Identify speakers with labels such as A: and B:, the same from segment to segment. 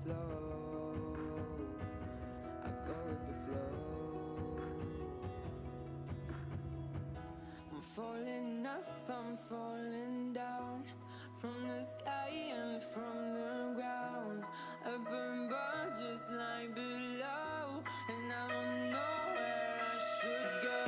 A: flow. I go with the flow. I'm falling up, I'm falling down, from the sky and from the ground. Up above just like below, and I don't know where I should go.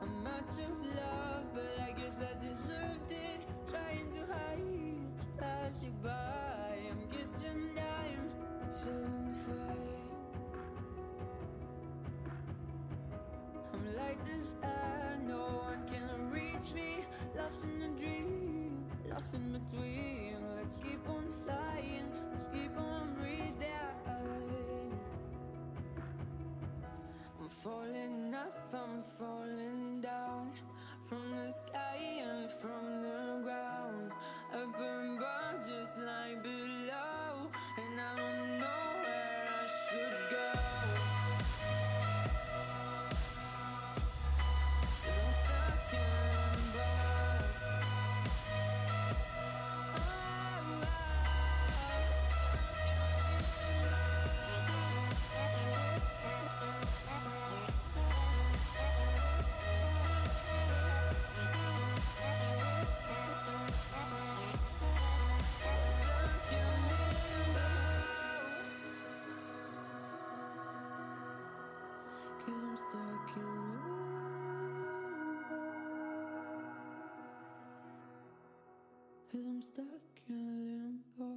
A: I'm out of love, but I guess I deserved it. Trying to hide, to pass you by. I'm getting down, feeling fine. I'm light as air, no one can reach me. Lost in a dream, lost in between. Let's keep on flying, let's keep on breathing. I'm falling up, I'm falling down, from the sky and from the ground. Up above just like below, and I don't know where I should go. 'Cause I'm stuck in limbo. Cause I'm stuck in limbo. Cause I'm stuck in limbo.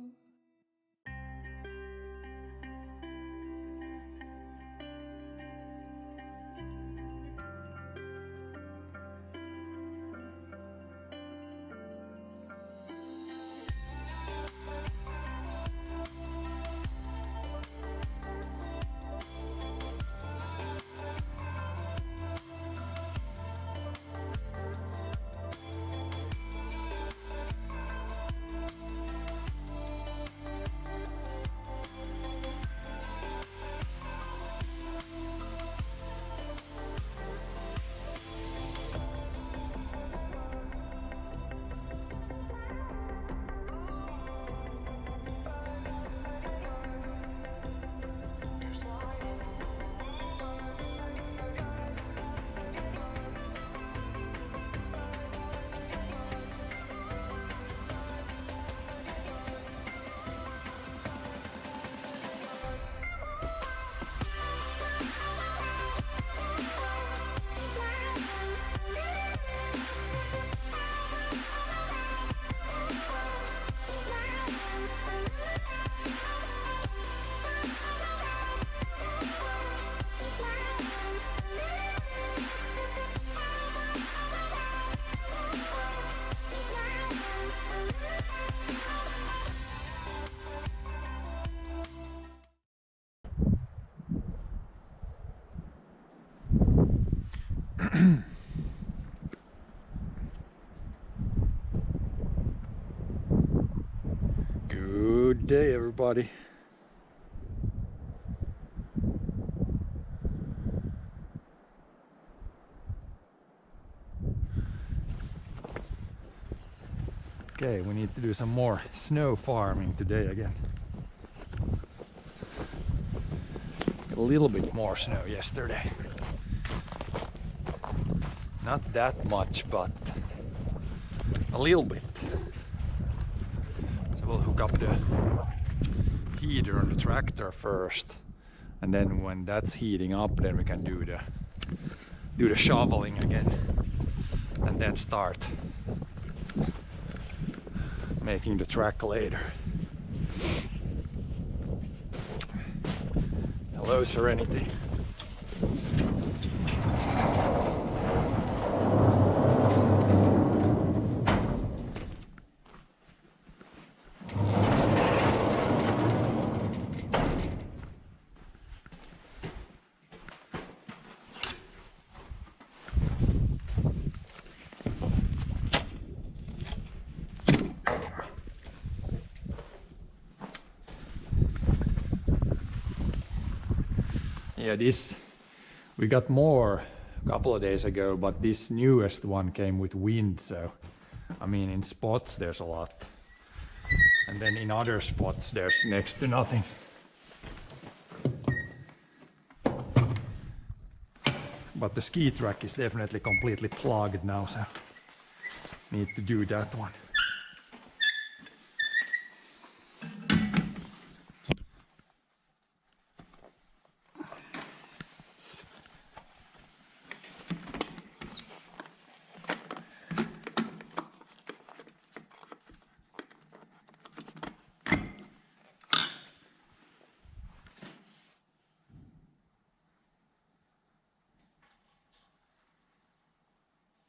B: Good day, everybody. Okay, we need to do some more snow farming today again. A little bit more snow yesterday. Not that much, but a little bit. So we'll hook up the heater on the tractor first, and then when that's heating up, then we can do the shoveling again, and then start making the track later. Hello, Serenity. Yeah, this we got more a couple of days ago, but this newest one came with wind, so I mean in spots there's a lot, and then in other spots there's next to nothing. But the ski track is definitely completely plugged now, so need to do that one.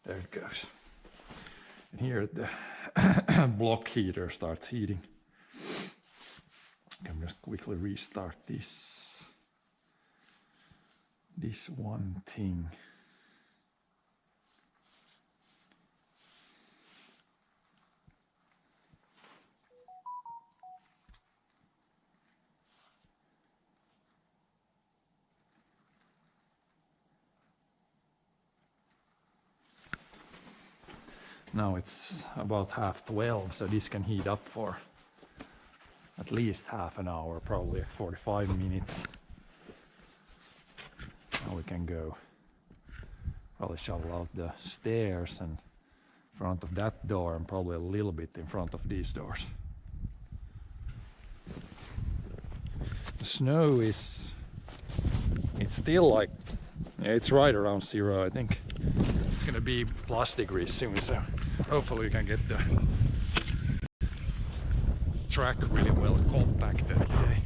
B: There it goes. And here the block heater starts heating. I can just quickly restart this one thing. Now it's about 12:30, so this can heat up for at least half an hour, probably 45 minutes. Now we can go. Probably shovel out the stairs and in front of that door, and probably a little bit in front of these doors. The snow is, it's still like, yeah, it's right around 0, I think. It's gonna be plus degrees soon, so hopefully we can get the track really well compacted today.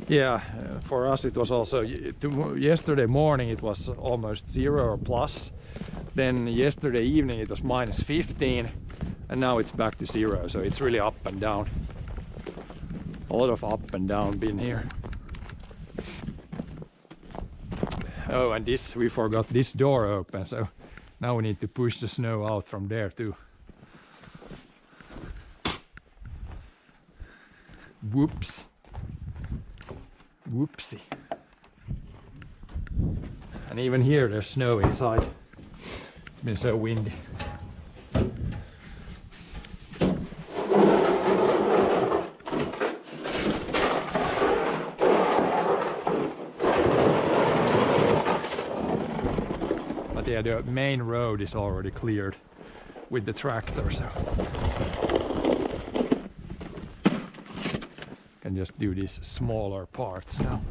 B: Yeah, for us it was also, yesterday morning it was almost 0 or plus. Then yesterday evening it was -15, and now it's back to 0, so it's really up and down. A lot of up and down been here. Oh, and this, we forgot this door open, so now we need to push the snow out from there too. Whoops. Whoopsie. And even here there's snow inside. It's been so windy. But yeah, the main road is already cleared with the tractor, so can just do these smaller parts now.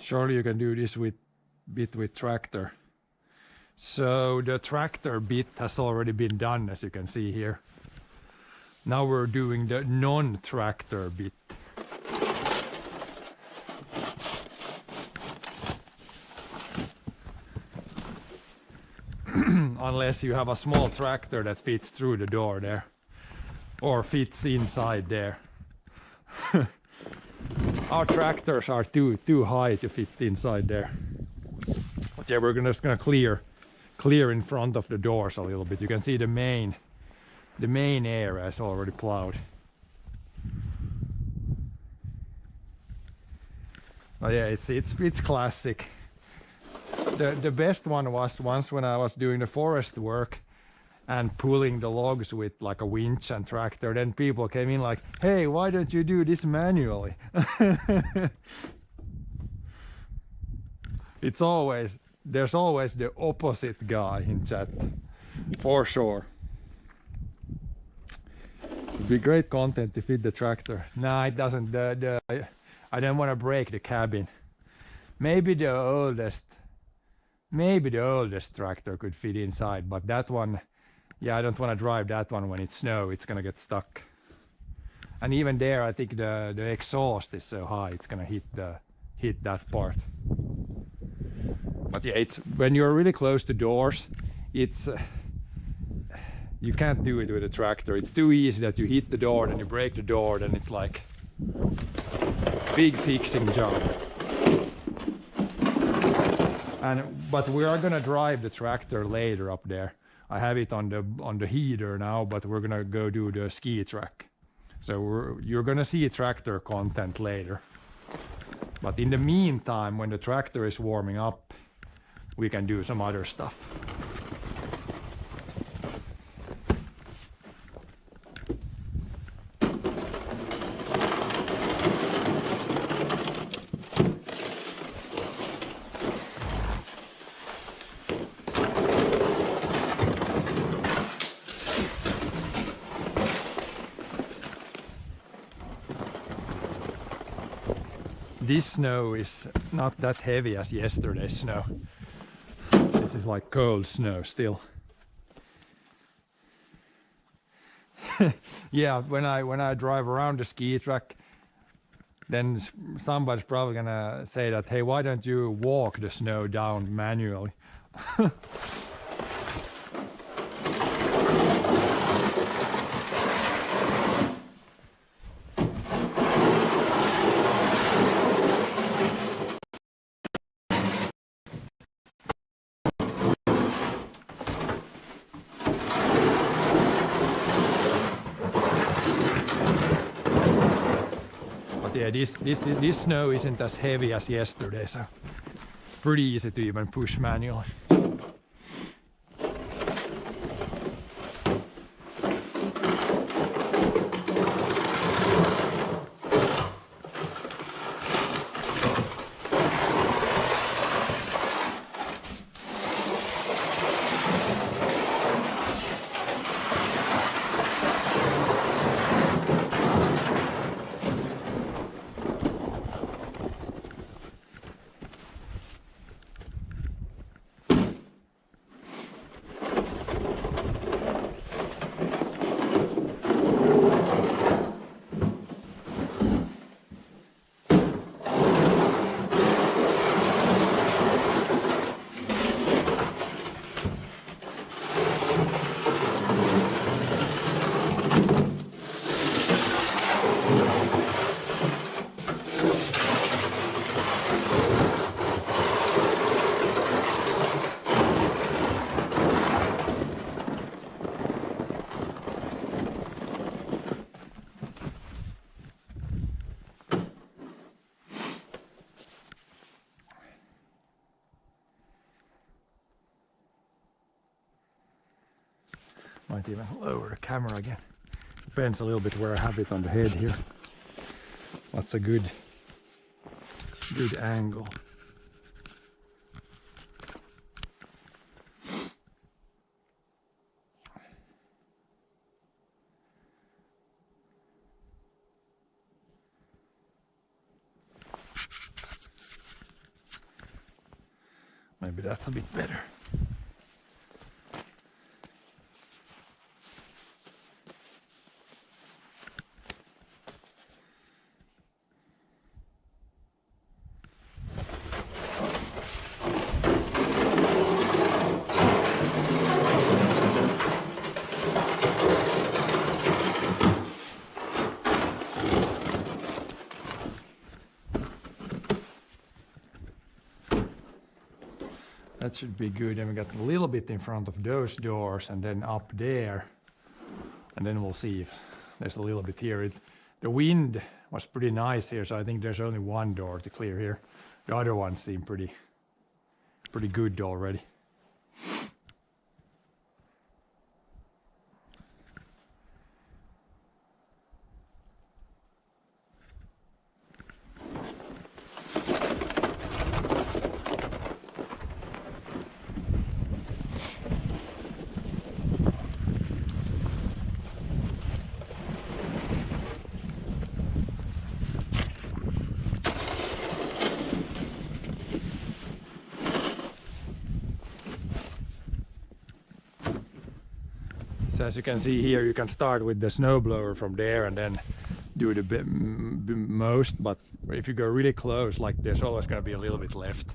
B: Surely you can do this with tractor. So the tractor bit has already been done, as you can see here. Now we're doing the non-tractor bit. Unless you have a small tractor that fits through the door there, or fits inside there. Our tractors are too high to fit inside there. But yeah, we're just gonna clear in front of the doors a little bit. You can see the main area is already plowed. But yeah, it's classic. The best one was once when I was doing the forest work and pulling the logs with like a winch and tractor. Then people came in like, hey, why don't you do this manually? There's always the opposite guy in chat, for sure. It'd be great content to fit the tractor. Nah, it doesn't. I don't want to break the cabin. Maybe the oldest tractor could fit inside, but that one, yeah, I don't want to drive that one when it's snow. It's gonna get stuck. And even there, I think the exhaust is so high, it's gonna hit that part. But yeah, it's when you're really close to doors, it's you can't do it with a tractor. It's too easy that you hit the door, then you break the door, then it's like big fixing job. But we are gonna drive the tractor later up there. I have it on the heater now, but we're gonna go do the ski track. So you're gonna see tractor content later. But in the meantime, when the tractor is warming up, we can do some other stuff. This snow is not that heavy as yesterday's snow. This is like cold snow still. Yeah, when I drive around the ski track, then somebody's probably gonna say that, hey, why don't you walk the snow down manually? Yeah, this snow isn't as heavy as yesterday, so pretty easy to even push manually. Might even lower the camera again. Depends a little bit where I have it on the head here. What's a good angle? Maybe that's a bit better. That should be good. And we got a little bit in front of those doors and then up there. And then we'll see if there's a little bit here. The wind was pretty nice here, so I think there's only one door to clear here. The other ones seem pretty good already. as you can see here, you can start with the snowblower from there and then do the most, but if you go really close, like there's always going to be a little bit left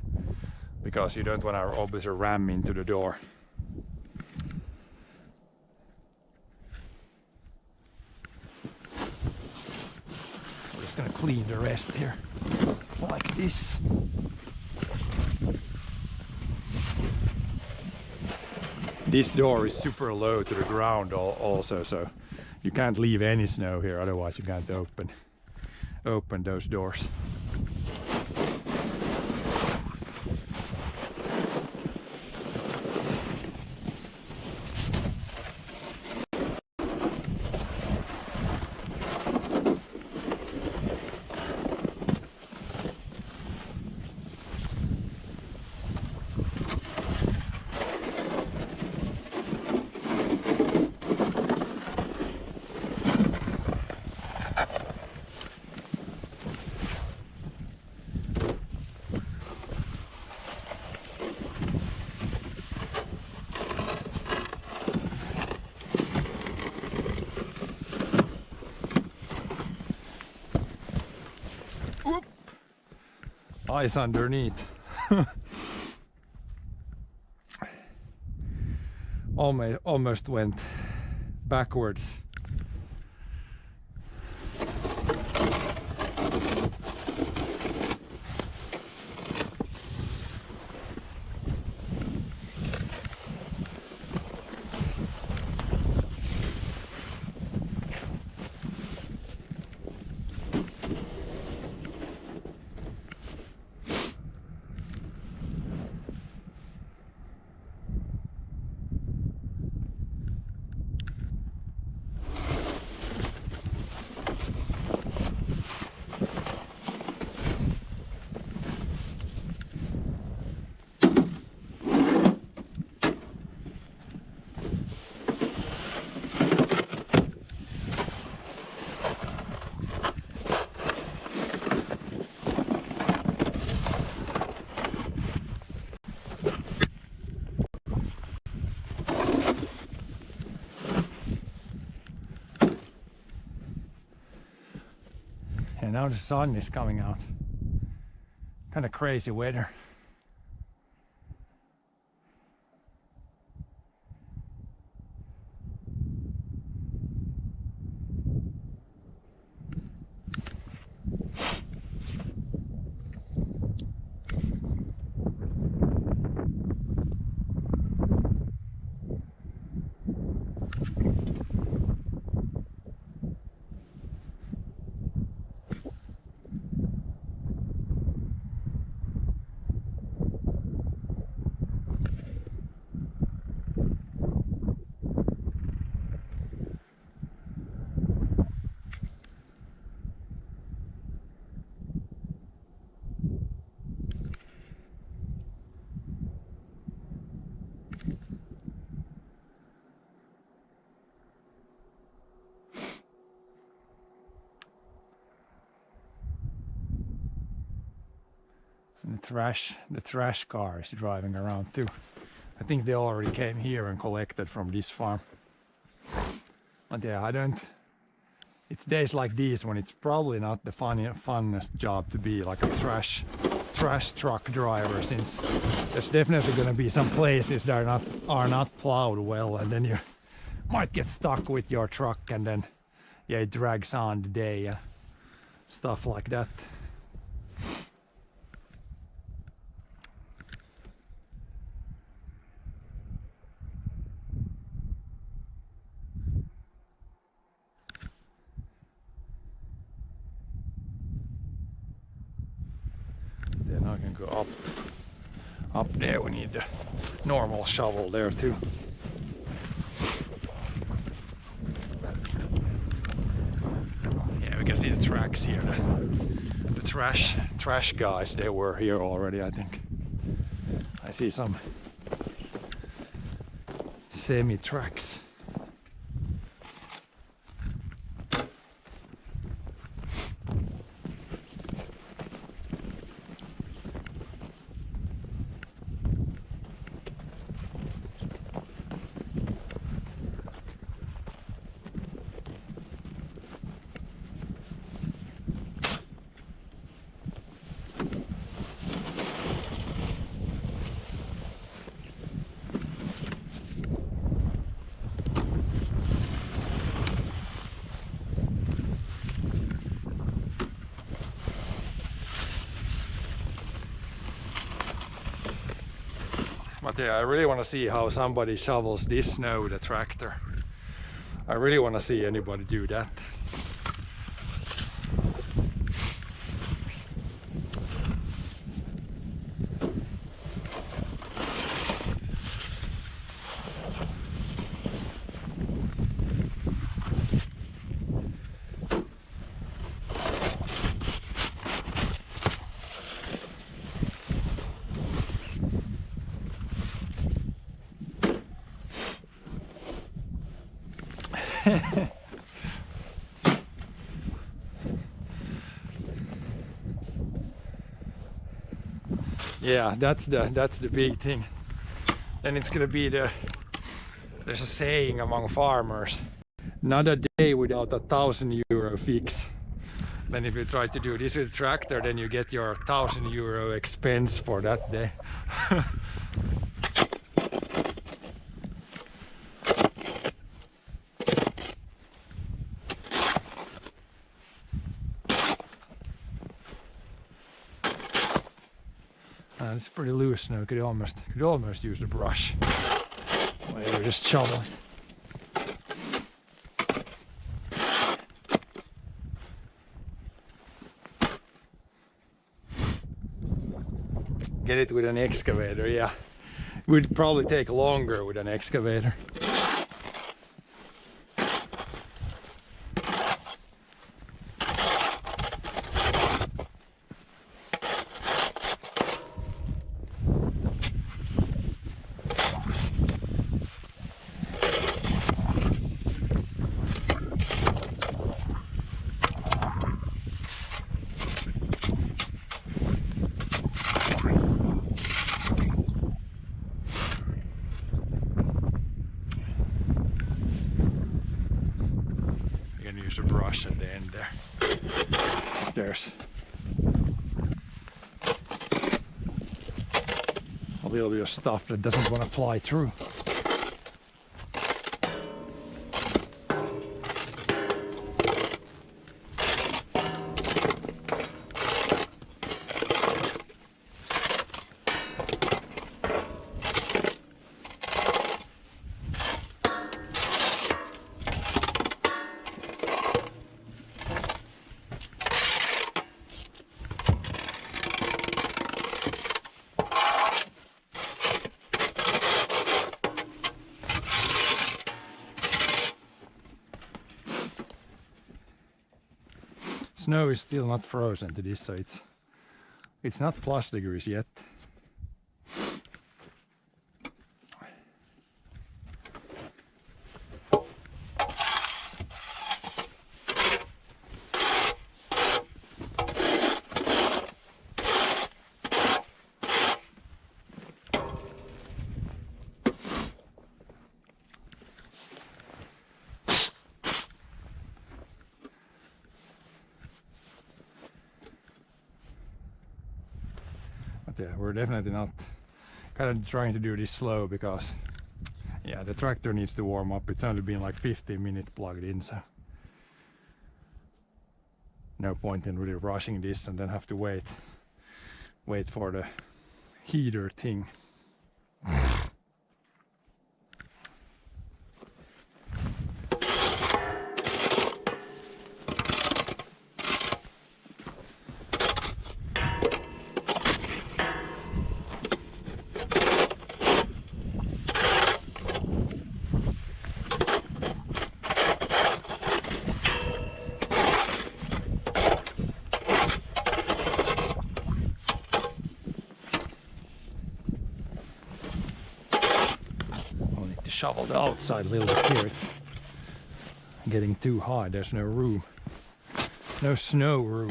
B: because you don't want to obviously ram into the door. We're just going to clean the rest here like this. This door is super low to the ground also, so you can't leave any snow here, otherwise you can't open those doors. Whoop. Ice underneath. Almost went backwards. And now the sun is coming out. Kind of crazy weather. And the trash car is driving around too. I think they already came here and collected from this farm. But yeah, it's days like these when it's probably not the funnest job to be like a trash truck driver, since there's definitely going to be some places that are not plowed well, and then you might get stuck with your truck, and then yeah, it drags on the day, stuff like that. Then I can go up there. We need the normal shovel there too. Yeah, we can see the tracks here. The trash guys, they were here already, I think. I see some semi tracks. But yeah, I really want to see how somebody shovels this snow with a tractor. I really want to see anybody do that. Yeah, that's the big thing. Then it's gonna be there's a saying among farmers, not a day without €1,000 fix. Then if you try to do this with a tractor, then you get your €1,000 expense for that day. It's pretty loose now. Could almost use the brush. Maybe just shovel it. Get it with an excavator, yeah. It would probably take longer with an excavator. Use a brush at the end there. There's a little bit of stuff that doesn't want to fly through. Snow is still not frozen to this, so it's not plus degrees yet. Yeah, we're definitely not kind of trying to do this slow because yeah, the tractor needs to warm up. It's only been like 15 minutes plugged in, so no point in really rushing this and then have to wait for the heater thing. Shovel the outside a little bit here. It's getting too high. There's no room, no snow room.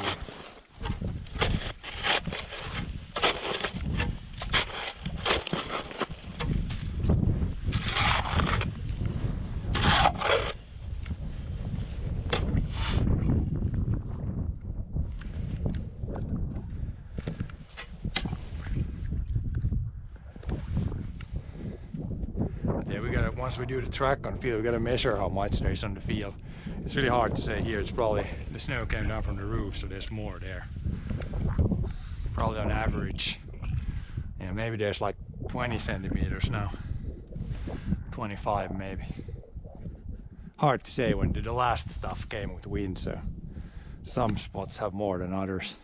B: Yeah, once we do the track on field, we gotta measure how much there is on the field. It's really hard to say here. It's probably, the snow came down from the roof, so there's more there. Probably on average, yeah, maybe there's like 20 centimeters now. 25 maybe. Hard to say when the last stuff came with wind, so some spots have more than others.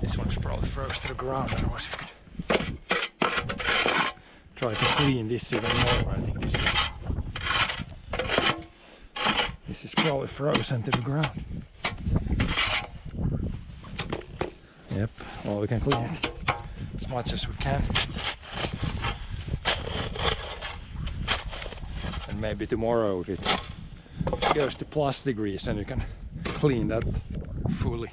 B: This one is probably froze to the ground, otherwise we could try to clean this even more. I think this is probably frozen to the ground. Yep, well, we can clean it as much as we can. And maybe tomorrow if it goes to +degrees and you can clean that fully.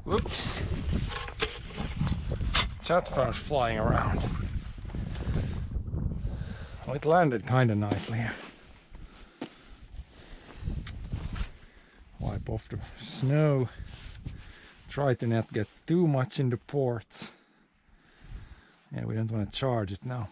B: Whoops. Chat phone's flying around. Well, it landed kind of nicely here. Wipe off the snow. Try to not get too much in the ports. Yeah, we don't want to charge it now.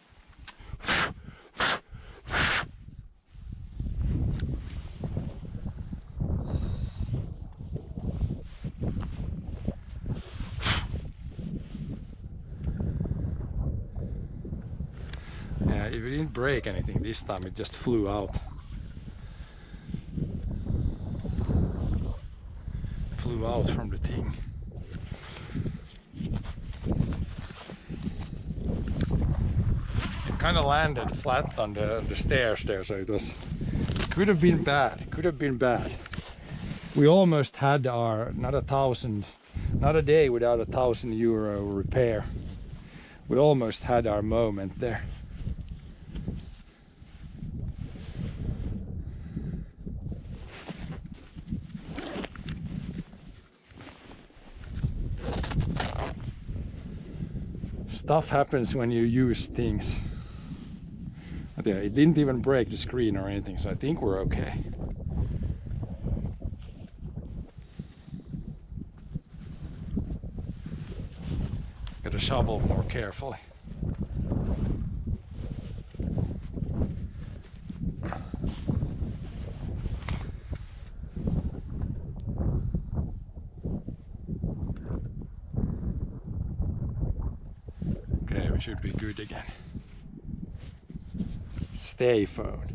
B: If it didn't break anything this time, it just flew out. Flew out from the thing. It kind of landed flat on the stairs there, so it could have been bad. Could have been bad. We almost had our not a day without €1,000 repair. We almost had our moment there. Stuff happens when you use things. But yeah, it didn't even break the screen or anything, so I think we're okay. Gotta shovel more carefully. We should be good again. Stay phone.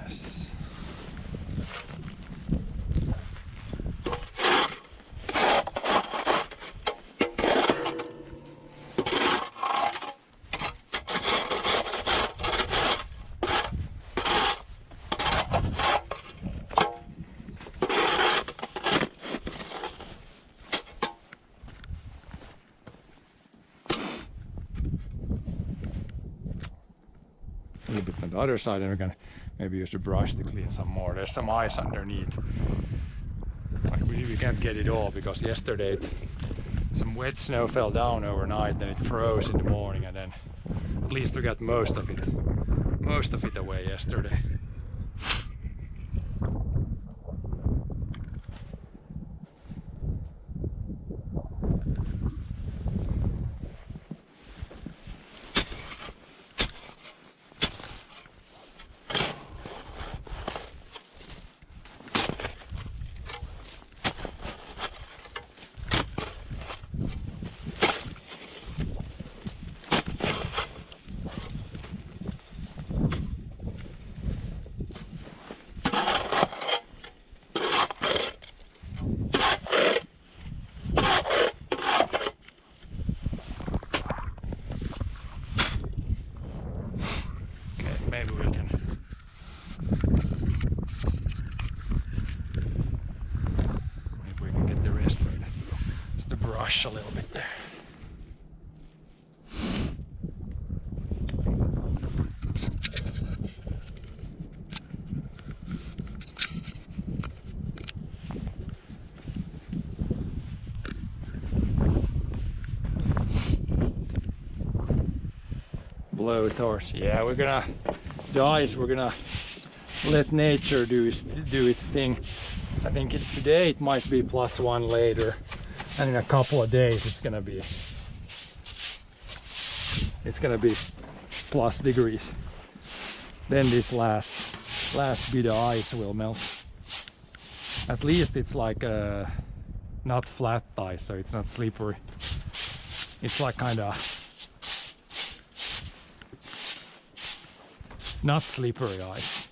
B: Yes. A little bit on the other side, and we can maybe use the brush to clean some more. There's some ice underneath. Like we can't get it all because yesterday some wet snow fell down overnight, then it froze in the morning, and then at least we got most of it away yesterday. brush a little bit there. Blowtorch. Yeah, we're gonna, guys, we're gonna let nature do its thing. I think today it might be +1 later, and in a couple of days it's gonna be plus degrees. Then this last bit of ice will melt. At least it's like not flat ice, so it's not slippery. It's like kind of not slippery ice.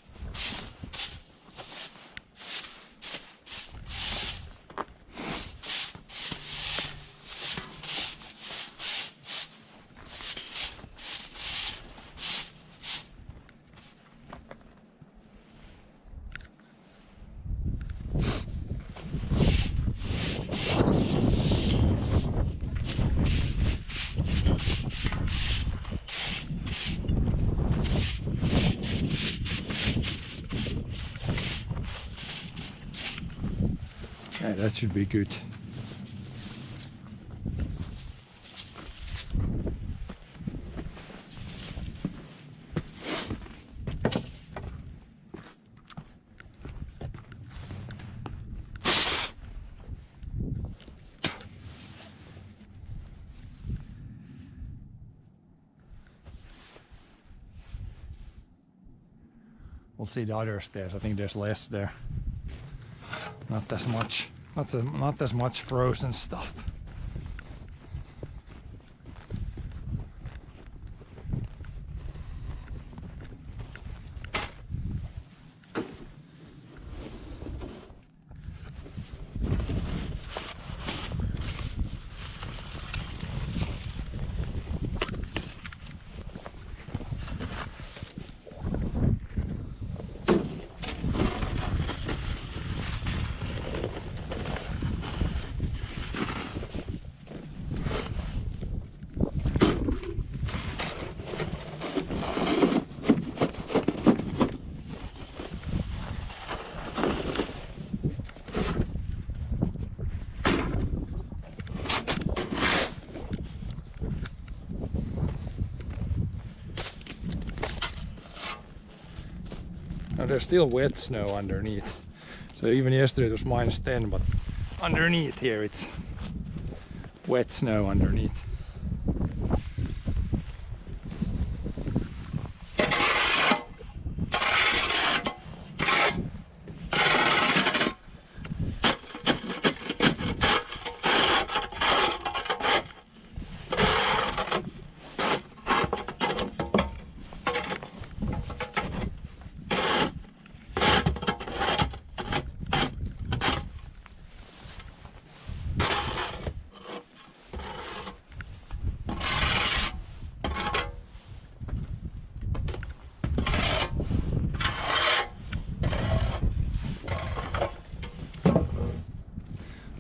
B: Yeah, that should be good. We'll see the other stairs. I think there's less there. Not as much. Not as much frozen stuff. Now there's still wet snow underneath. So even yesterday it was -10, but underneath here it's wet snow underneath.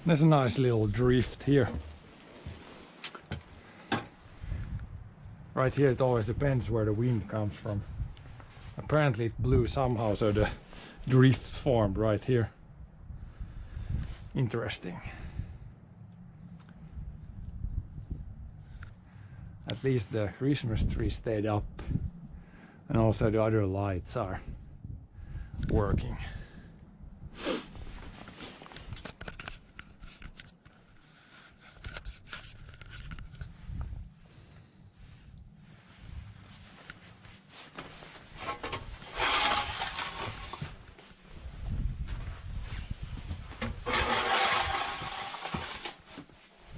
B: There's a nice little drift here. Right here it always depends where the wind comes from. Apparently it blew somehow, so the drift formed right here. Interesting. At least the Christmas tree stayed up, and also the other lights are working.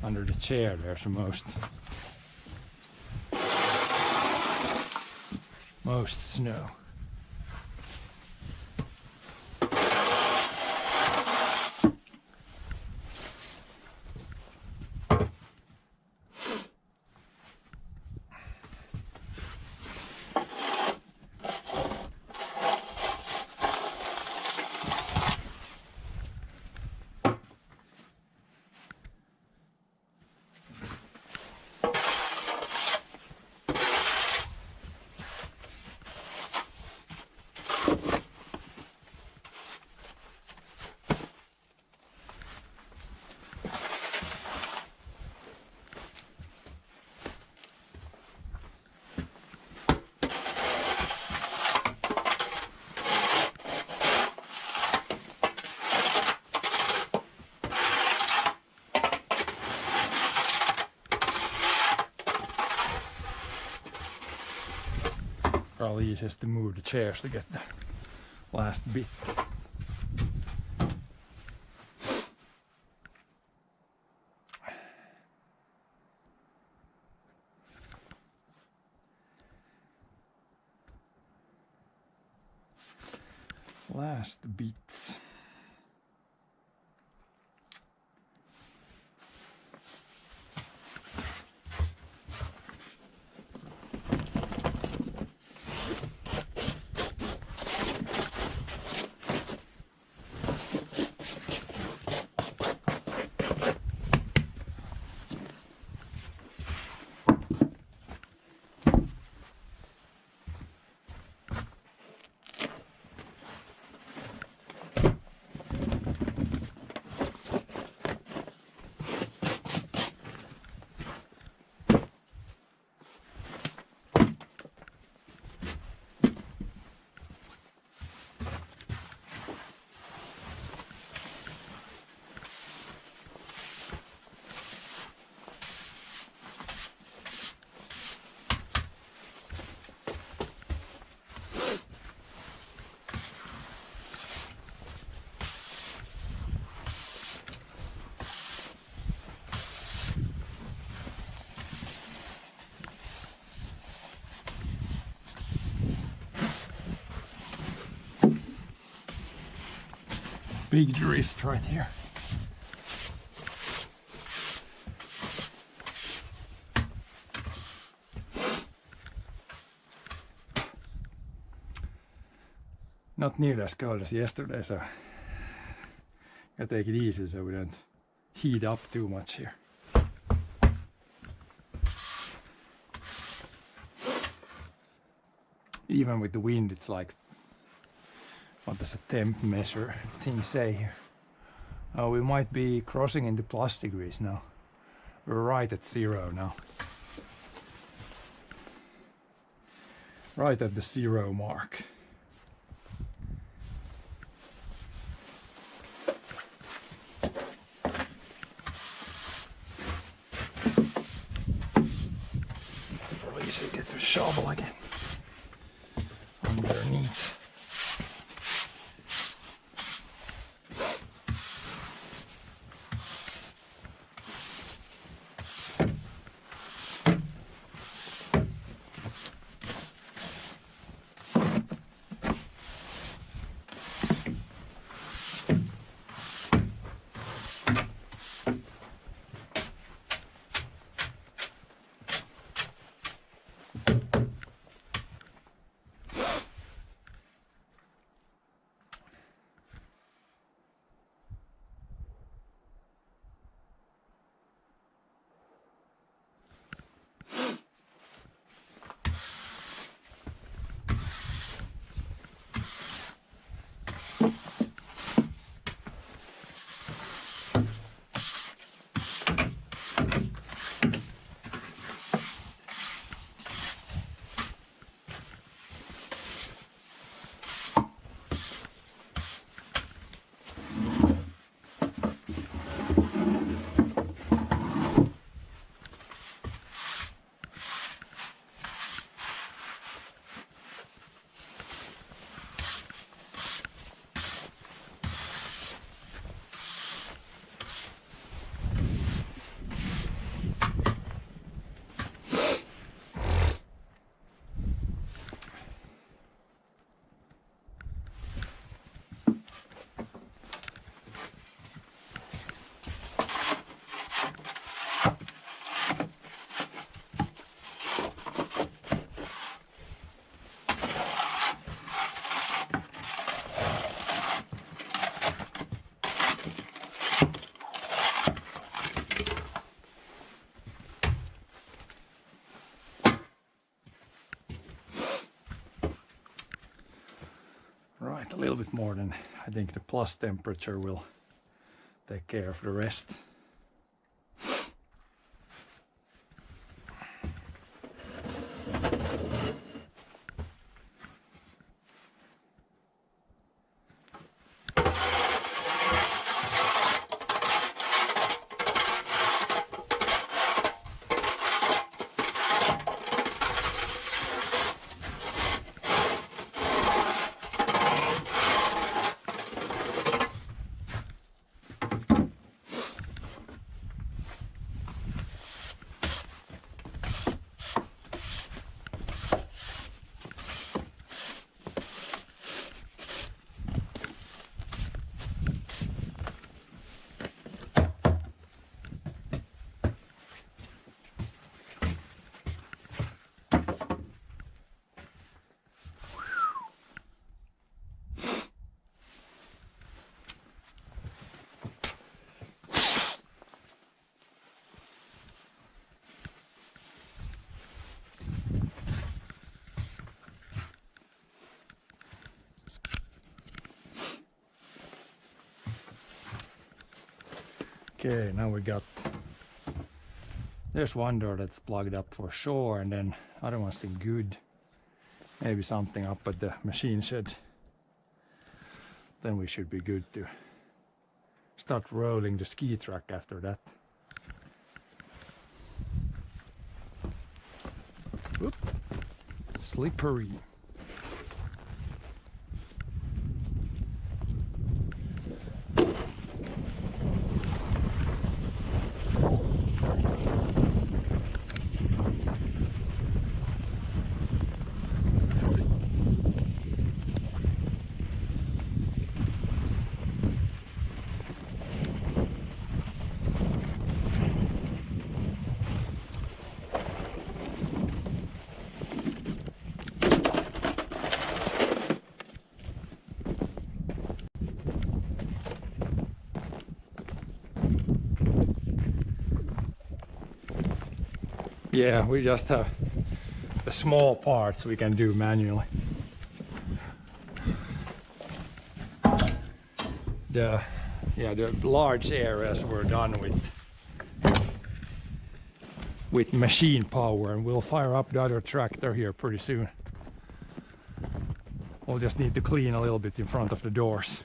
B: Under the chair there's the most snow. Probably easiest to move the chairs to get the last bit. Last bits. Big drift right here. Not near as cold as yesterday, so gotta take it easy so we don't heat up too much here. Even with the wind, it's like, what does the temp measure thing say here? Oh, we might be crossing into plus degrees now. We're right at 0 now. Right at the 0 mark. Probably easy to get the shovel again. Underneath. Right, a little bit more than I think the plus temperature will take care of the rest. Okay, now we got, there's one door that's plugged up for sure, and then other ones seem good. Maybe something up at the machine shed. Then we should be good to start rolling the ski track after that. Whoop. Slippery. Yeah, we just have the small parts we can do manually. The large areas we're done with machine power, and we'll fire up the other tractor here pretty soon. We'll just need to clean a little bit in front of the doors.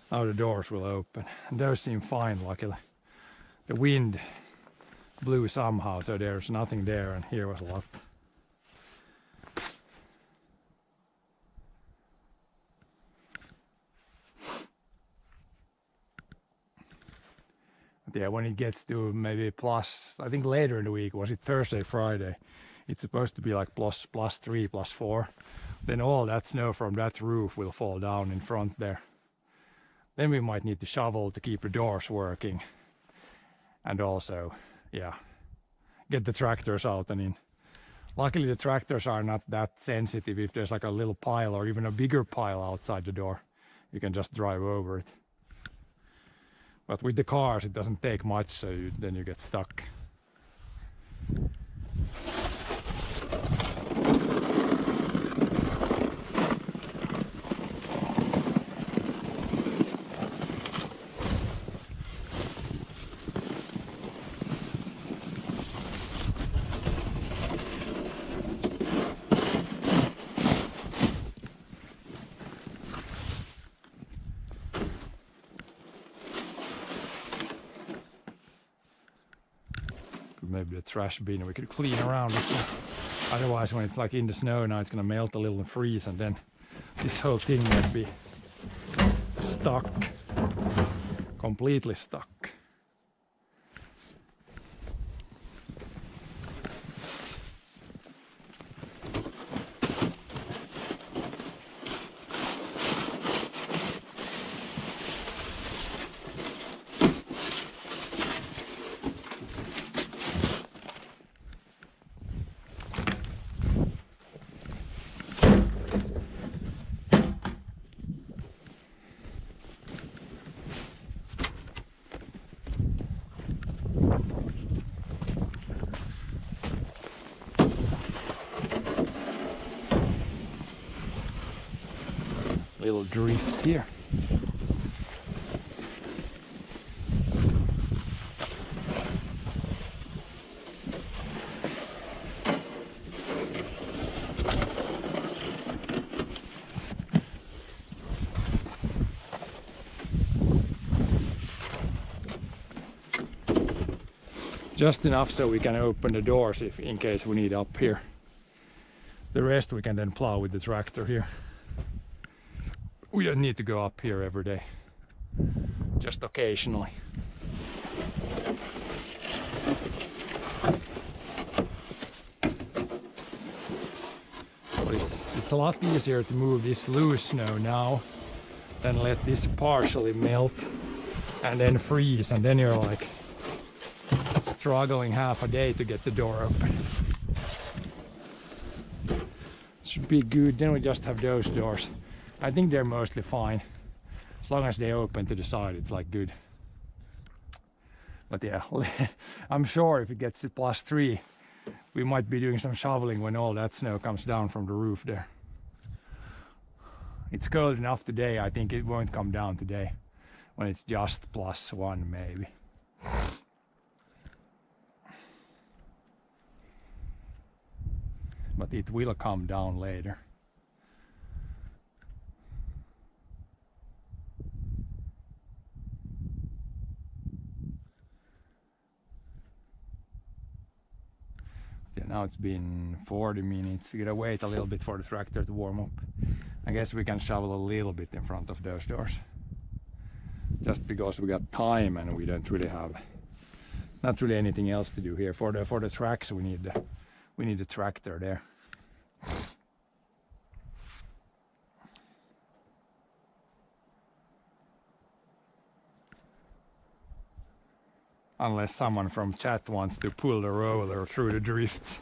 B: Now the doors will open, and those seem fine, luckily. The wind blew somehow, so there's nothing there, and here was a lot. But yeah, when it gets to maybe plus, I think later in the week, was it Thursday, Friday, it's supposed to be like plus 3, plus 4. Then all that snow from that roof will fall down in front there. Then we might need to shovel to keep the doors working. And also, yeah, get the tractors out and in. Luckily the tractors are not that sensitive. If there's like a little pile or even a bigger pile outside the door, you can just drive over it. But with the cars it doesn't take much, so then you get stuck. Maybe the trash bin we could clean around it. So otherwise, when it's like in the snow now, it's gonna melt a little and freeze, and then this whole thing would be stuck, completely stuck. Little drift here. Just enough so we can open the doors if in case we need up here. The rest we can then plow with the tractor here. We don't need to go up here every day, just occasionally. But it's a lot easier to move this loose snow now than let this partially melt and then freeze, and then you're like struggling half a day to get the door open. Should be good. Then we just have those doors. I think they're mostly fine. As long as they open to the side, it's like good. But yeah, I'm sure if it gets to +3, we might be doing some shoveling when all that snow comes down from the roof there. It's cold enough today, I think it won't come down today, when it's just +1 maybe. But it will come down later. Yeah, now it's been 40 minutes. We gotta wait a little bit for the tractor to warm up. I guess we can shovel a little bit in front of those doors. Just because we got time and we don't really have, not really anything else to do here. For the tracks we need the tractor there. Unless someone from chat wants to pull the roller through the drifts.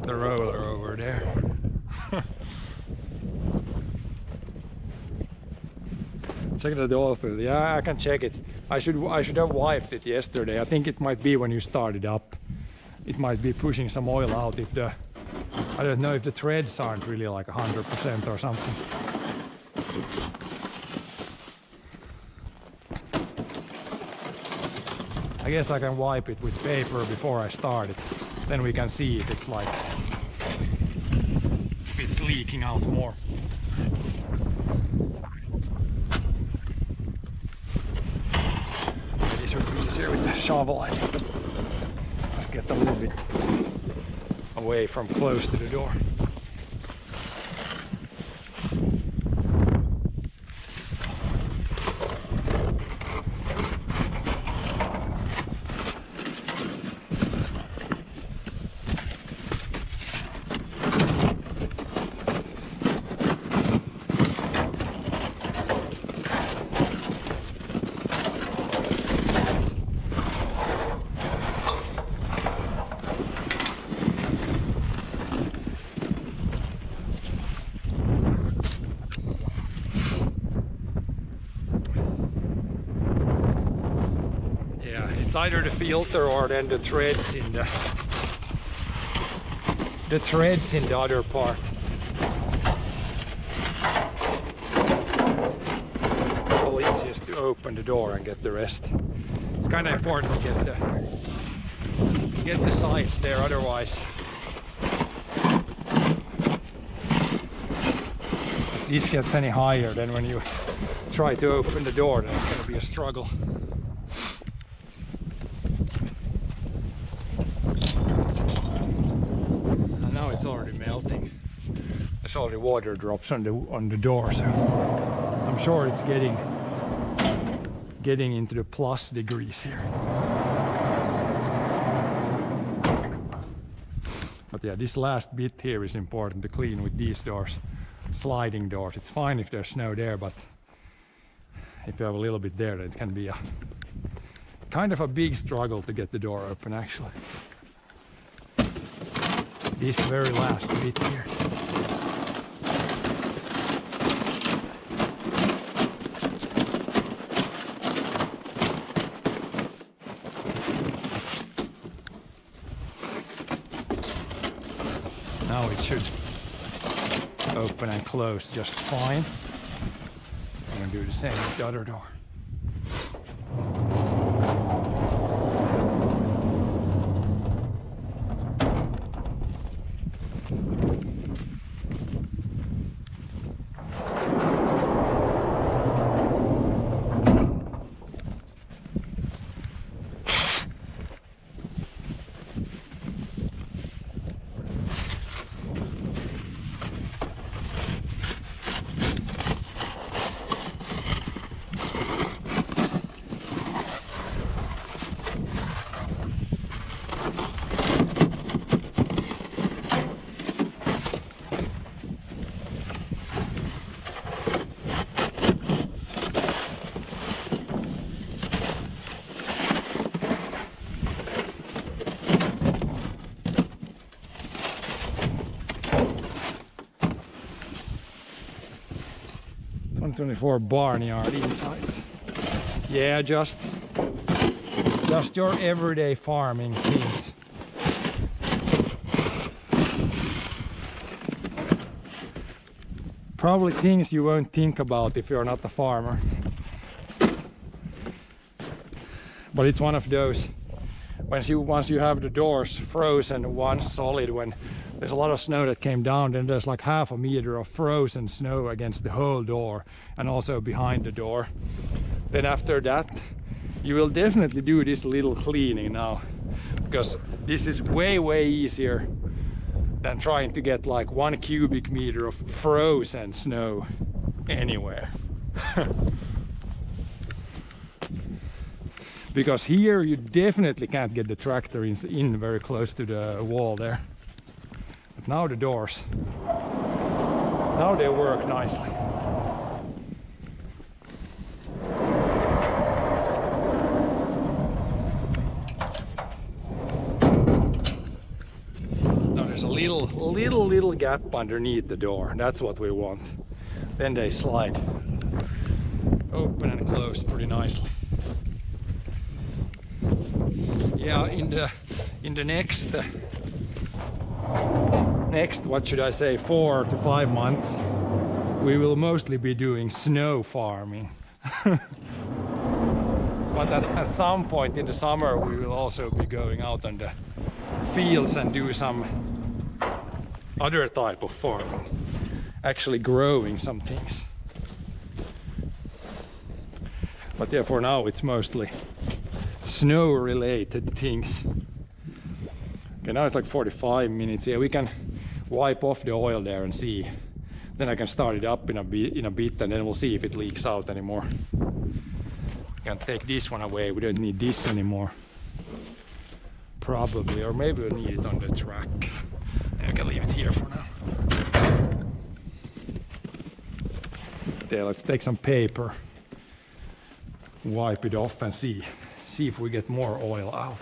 B: The roller over there. Check the oil fill. Yeah, I can check it. I should have wiped it yesterday. I think it might be when you start it up. It might be pushing some oil out if the, I don't know if the threads aren't really like 100% or something. I guess I can wipe it with paper before I start it. Then we can see if it's like, if it's leaking out more. This would be easier with the shovel, I think. Just get a little bit away from close to the door. It's either the filter or then the threads in the other part. All easiest to open the door and get the rest. It's kind of important to get the sides there, otherwise if this gets any higher, then when you try to open the door, then it's going to be a struggle. It's already melting. There's already water drops on the door, so I'm sure it's getting into the plus degrees here. But yeah, this last bit here is important to clean with these doors, sliding doors. It's fine if there's snow there, but if you have a little bit there, it can be a kind of a big struggle to get the door open actually. This very last bit here. Now it should open and close just fine. I'm gonna do the same with the other door. 124 barnyard insides. Yeah, just your everyday farming things. Probably things you won't think about if you're not a farmer. But it's one of those, once you have the doors frozen once solid, when there's a lot of snow that came down, then there's like half a meter of frozen snow against the whole door and also behind the door. Then after that, you will definitely do this little cleaning now, because this is way easier than trying to get like 1 cubic meter of frozen snow anywhere. Because here you definitely can't get the tractor in very close to the wall there. But now the doors, now they work nicely. Now there's a little gap underneath the door. That's what we want. Then they slide open and close pretty nicely. Yeah, in the next what should I say, 4 to 5 months, we will mostly be doing snow farming. But at some point in the summer we will also be going out on the fields and do some other type of farming, actually growing some things. But yeah, for now it's mostly snow related things. Okay, now it's like 45 minutes. Yeah, we can wipe off the oil there and see. Then I can start it up in a bit and then we'll see if it leaks out anymore. We can take this one away. We don't need this anymore. Probably, or maybe we'll need it on the track. And we can leave it here for now. Okay, let's take some paper, wipe it off and see if we get more oil out.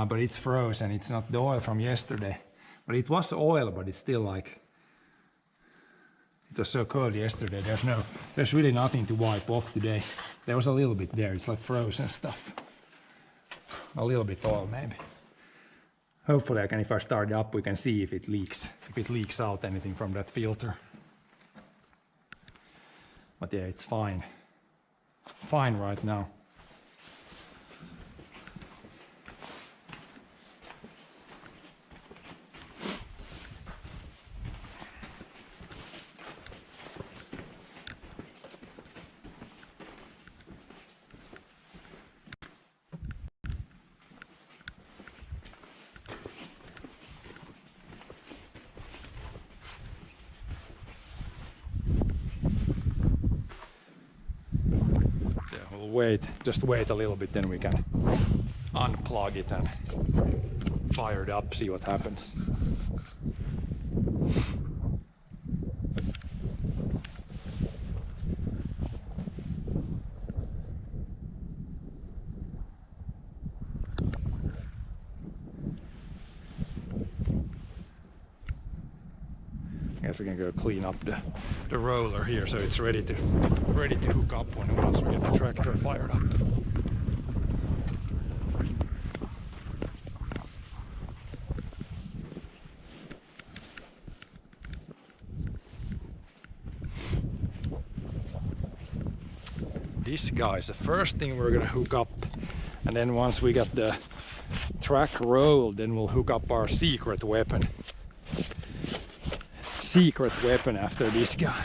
B: But it's frozen, it's not the oil from yesterday. But it was oil, but it's still like, it was so cold yesterday. There's really nothing to wipe off today. There was a little bit there, it's like frozen stuff. A little bit oil maybe. Hopefully if I start it up, we can see if it leaks out anything from that filter. But yeah, it's fine right now. Just wait a little bit, then we can unplug it and fire it up, see what happens. I guess we can go clean up the roller here so it's ready to hook up once we get the tractor fired up. This guy is the first thing we're gonna hook up, and then once we get the track rolled, then we'll hook up our secret weapon. After this guy.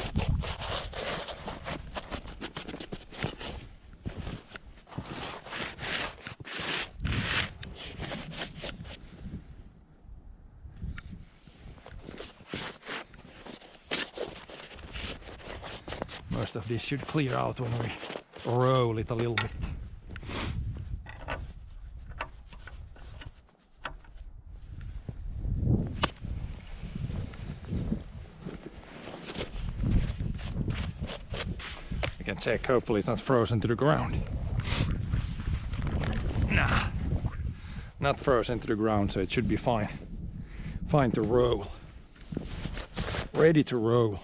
B: Most of this should clear out when we roll it a little bit. can check. Hopefully it's not frozen to the ground. Nah, not frozen to the ground, so it should be fine. Fine to roll. Ready to roll.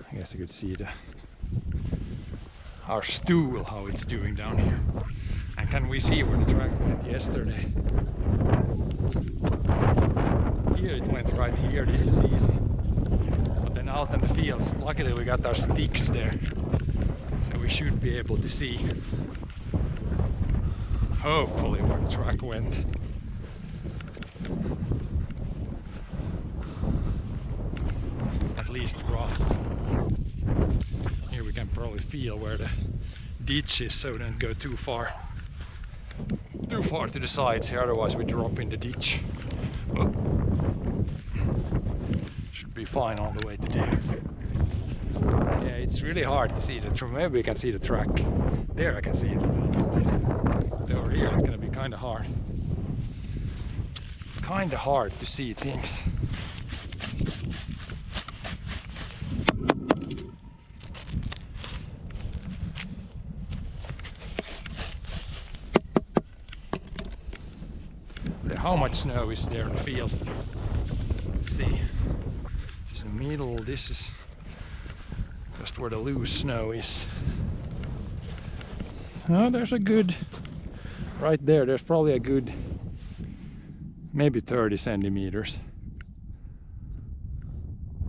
B: I guess I could see our stool, how it's doing down here. And can we see where the track went yesterday? Here it went right here, this is easy. But then out in the fields, luckily we got our sticks there. So we should be able to see, hopefully, where the track went. At least roughly. Here we can probably feel where the ditch is, so don't go too far to the sides here, otherwise we drop in the ditch. Oh. Should be fine all the way to there. Yeah, it's really hard to see the track. Maybe we can see the track. There I can see it a little bit. But over here it's gonna be kinda hard. Kinda hard to see things. How much snow is there in the field? Let's see. This is the middle, this is just where the loose snow is. Oh, there's a good, right there, there's probably a good, maybe 30 centimeters.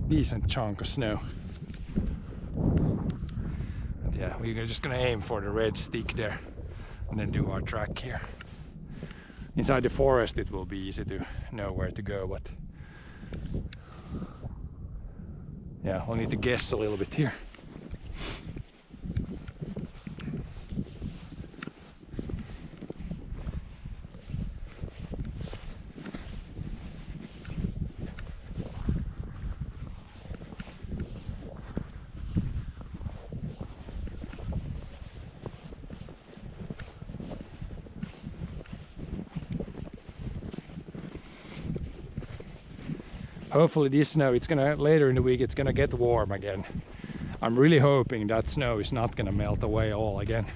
B: Decent chunk of snow. But yeah, we're just gonna aim for the red stick there and then do our track here. Inside the forest it will be easy to know where to go, but yeah, we'll need to guess a little bit here. Hopefully this snow, it's gonna, later in the week, it's gonna get warm again. I'm really hoping that snow is not gonna melt away all again.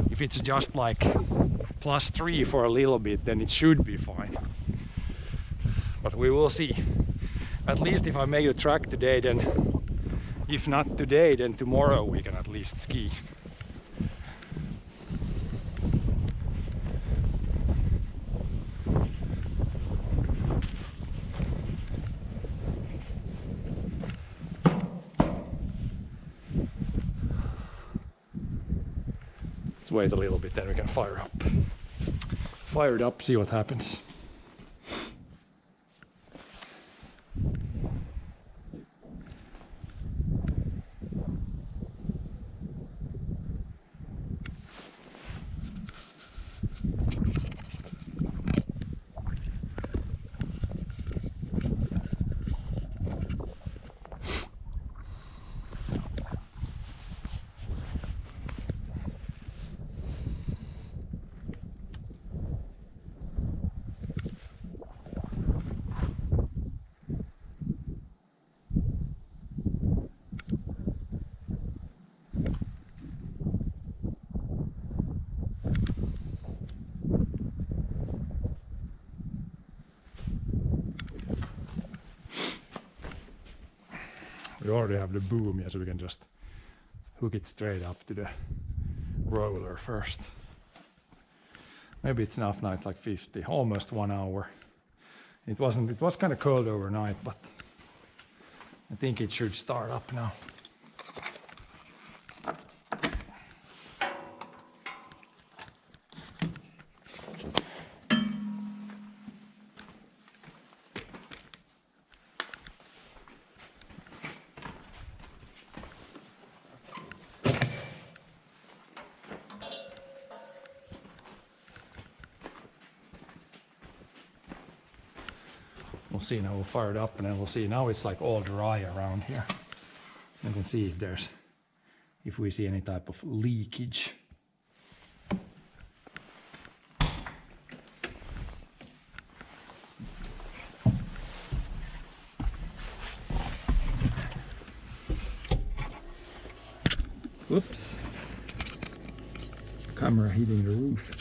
B: If it's just like +3 for a little bit, then it should be fine. But we will see. At least if I make the track today, then if not today, then tomorrow we can at least ski. Wait a little bit, then we can fire up. Fire it up, see what happens. We already have the boom here, so we can just hook it straight up to the roller first. Maybe it's enough now, it's like 50, almost 1 hour. It was kind of cold overnight, but I think it should start up now. We'll see now, we'll fire it up and then we'll see. Now it's like all dry around here. You can see there's if we see any type of leakage. Whoops. Camera hitting the roof.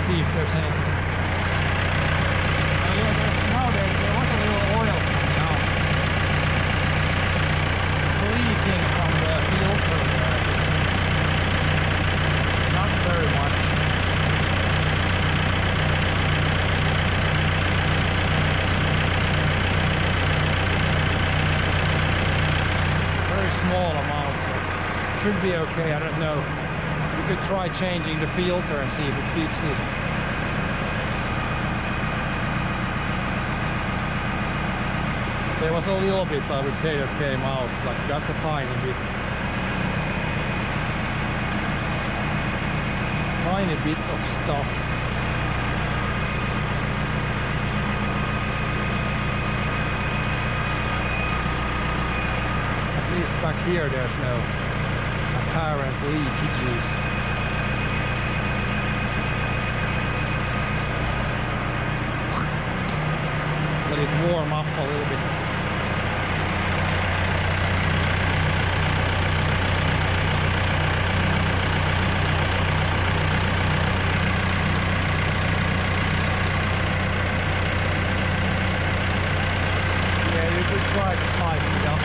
B: See if there's any. Oh yeah, there was a little oil coming out. It's leaking from the filter there. Not very much. Very small amount, so should be okay. I don't know. We could try changing the filter and see if it fixes. There was a little bit, I would say, that came out, like just a tiny bit. Tiny bit of stuff. At least back here there's no apparent leakages. Let it warm up a little bit. Yeah, you could try to tighten it up.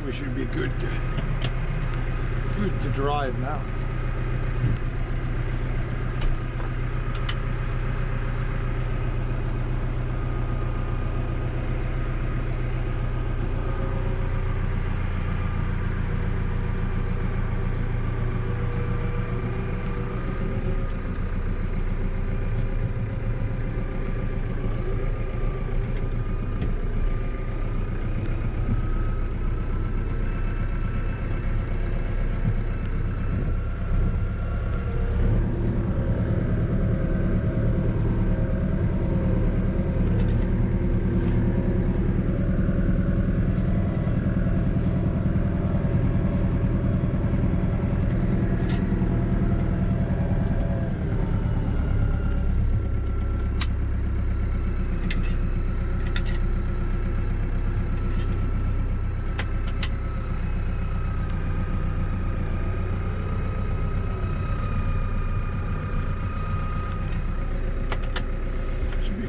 B: We should be good to drive now.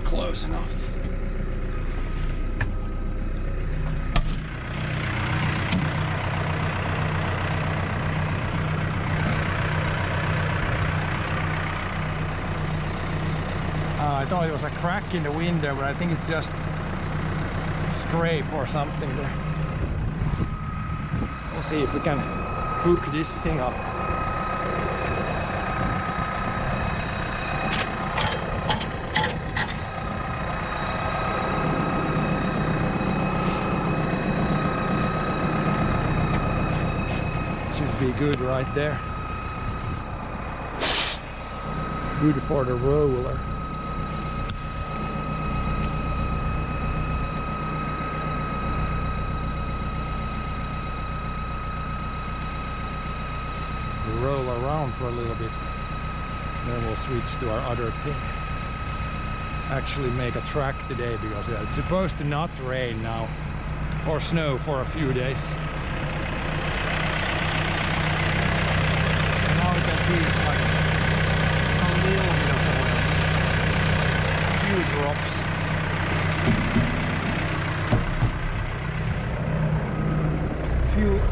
B: Close enough. I thought it was a crack in the window, but I think it's just scrape or something there. We'll see if we can hook this thing up. Be good right there. Good for the roller. roll around for a little bit. Then we'll switch to our other thing. Actually make a track today because it's supposed to not rain now or snow for a few days. And now you can see it's like a little bit of oil. A few drops.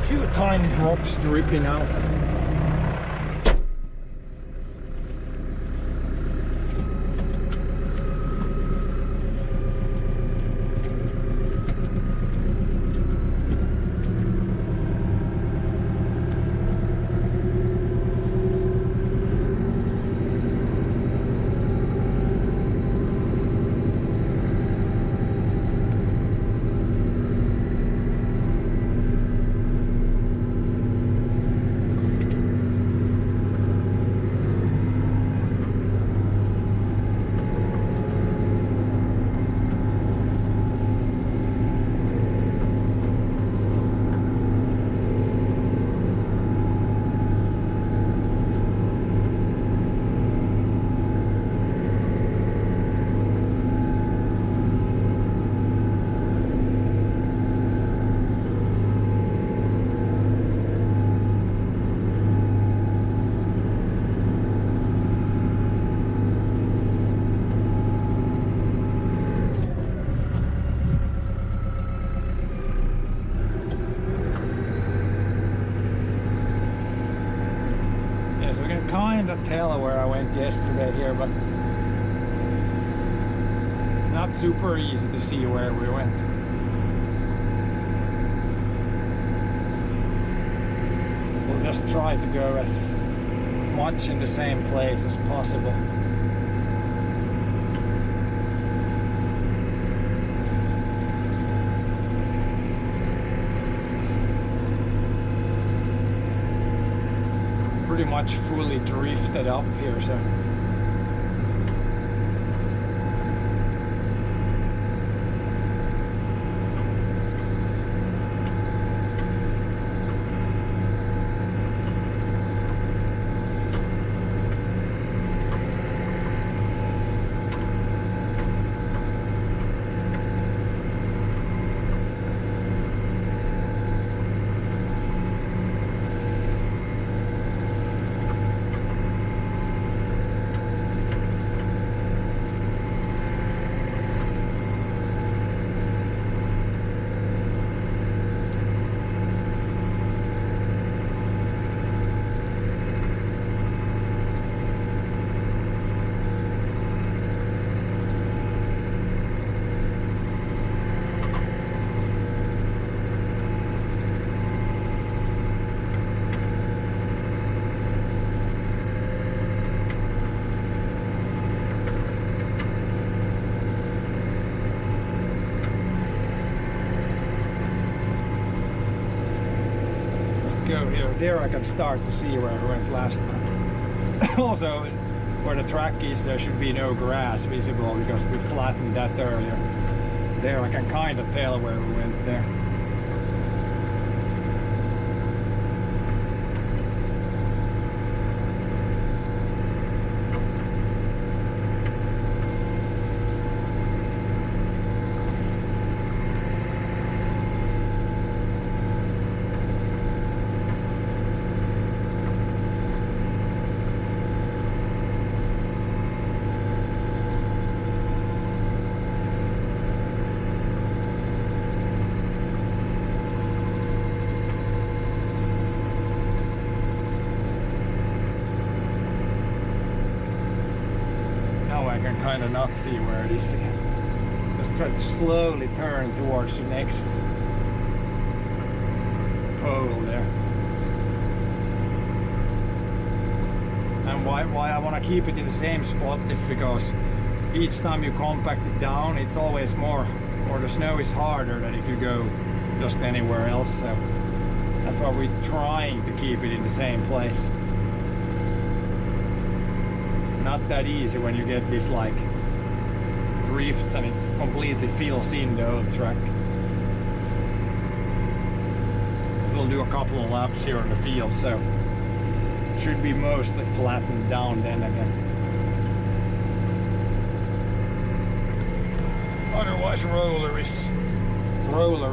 B: Few tiny drops dripping out. Kind of tell where I went yesterday here, but not super easy to see where we went. We'll just try to go as much in the same place as possible. Pretty much fully drifted up here, so go here. There I can start to see where I went last time. Also, where the track is, there should be no grass visible because we flattened that earlier. There I can kind of tell where we went there. I can kind of not see where it is again. Just try to slowly turn towards the next pole there. And why I want to keep it in the same spot is because each time you compact it down, it's always more, or the snow is harder than if you go just anywhere else. So that's why we're trying to keep it in the same place. Not that easy when you get this like drifts and it completely fills in the old track. We'll do a couple of laps here on the field, so should be mostly flattened down then again. Otherwise roller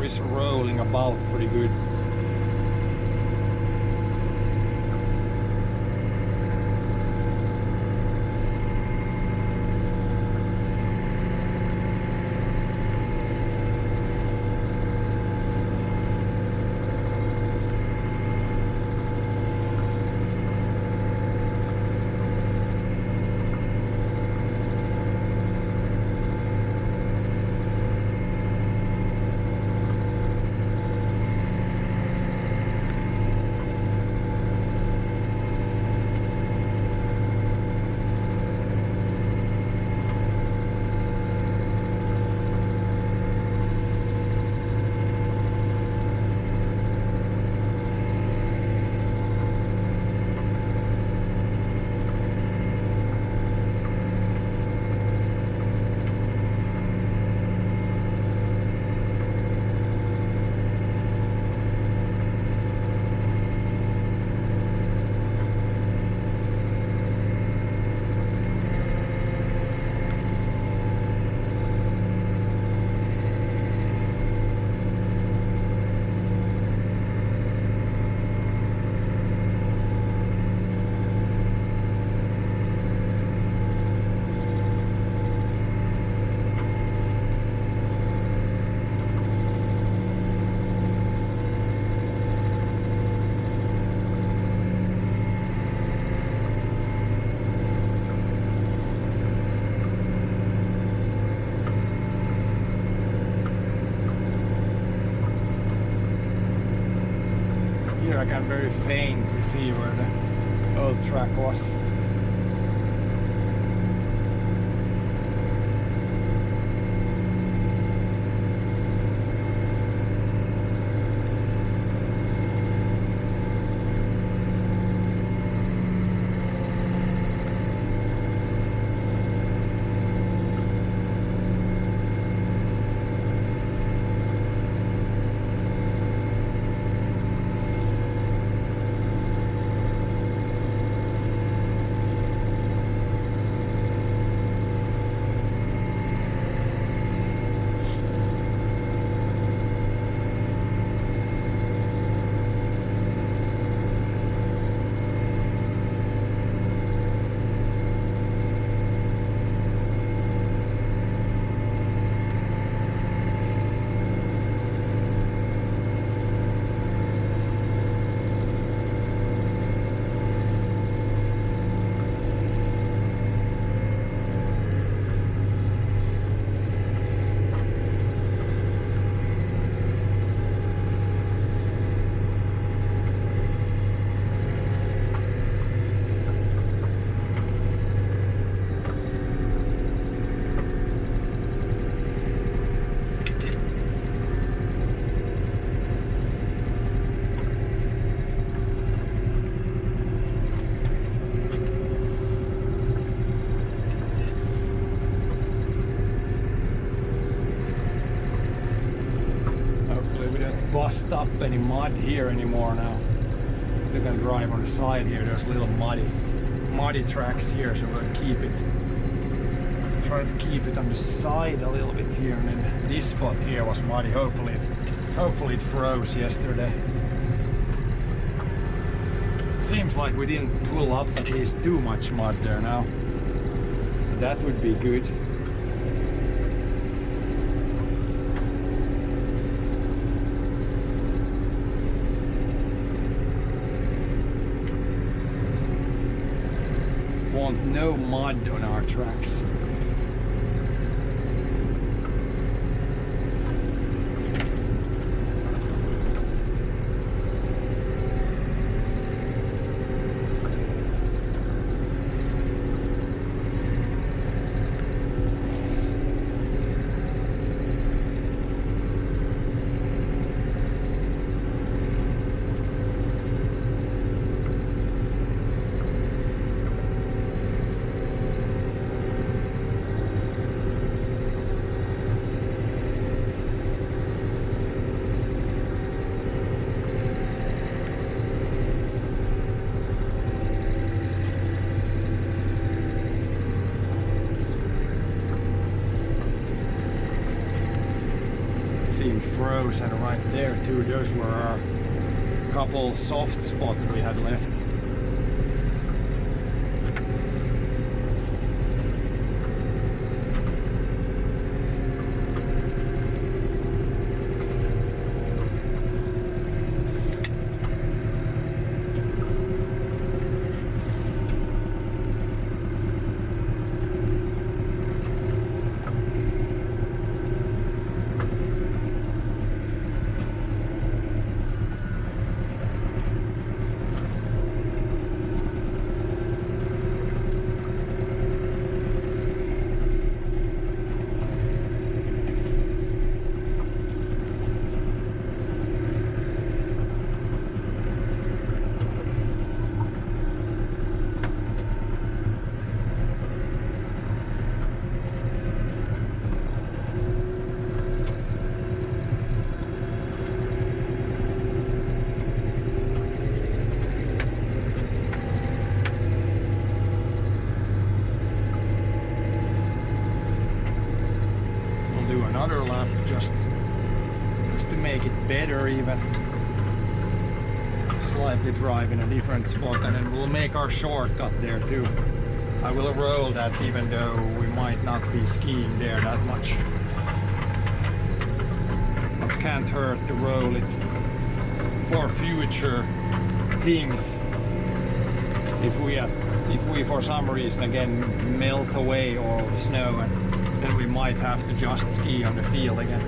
B: is rolling about pretty good. I can very faintly see where the old track was. Bust up any mud here anymore now. Still can drive on the side here. There's little muddy tracks here, so we'll keep it. Try to keep it on the side a little bit here, and then this spot here was muddy. Hopefully it froze yesterday. Seems like we didn't pull up at least too much mud there now, so that would be good. Want no mud on our tracks. see frozen right there too. Those were our couple soft spots we had left. Another lap just to make it better, even slightly drive in a different spot, and then we'll make our shortcut there too. I will roll that even though we might not be skiing there that much, but can't hurt to roll it for future things. If we for some reason again melt away all the snow, and then we might have to just ski on the field again.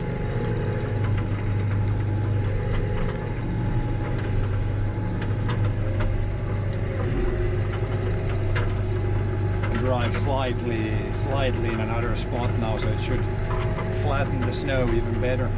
B: Drive slightly in another spot now, so it should flatten the snow even better.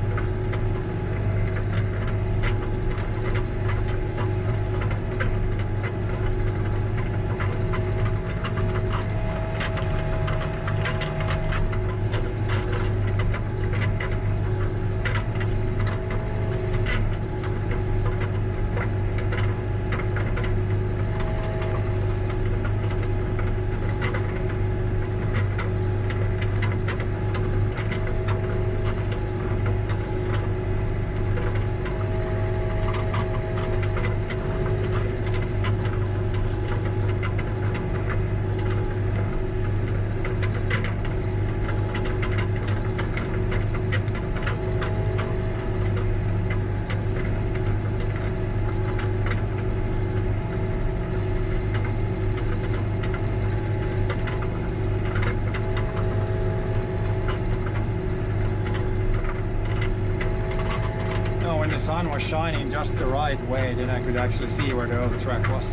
B: Sun was shining just the right way, then I could actually see where the other track was.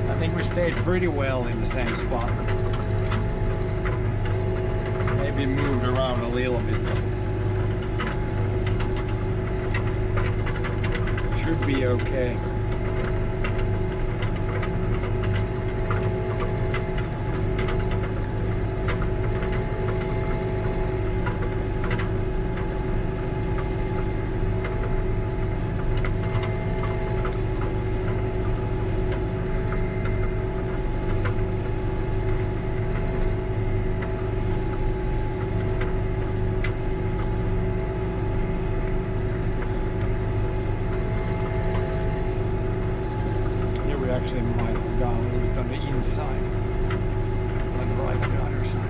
B: I think we stayed pretty well in the same spot. Maybe moved around a little bit. Should be okay. Actually might have gone a little bit on the inside, and right on the other side.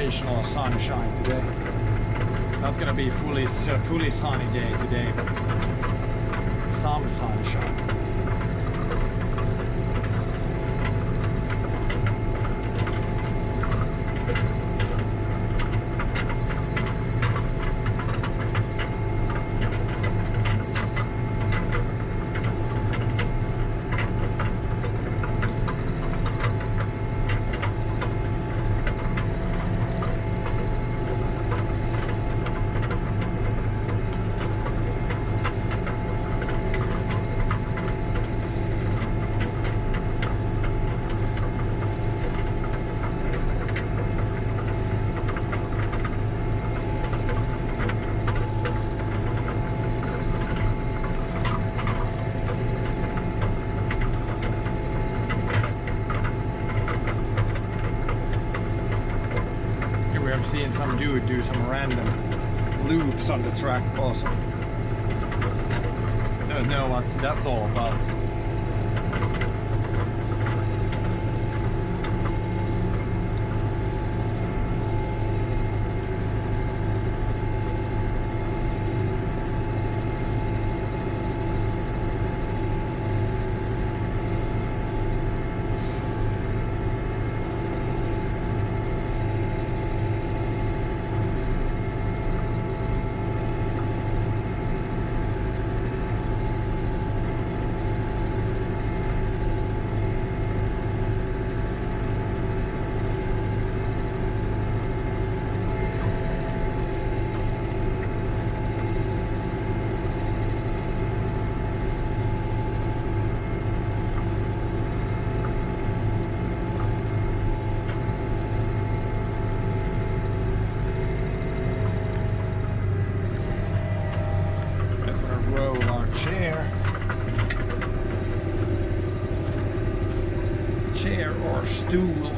B: occasional sunshine today. Not gonna be fully sunny day today, but some sunshine. Seeing some dude do some random loops on the track also. Don't know what's that all about. Chair or stool.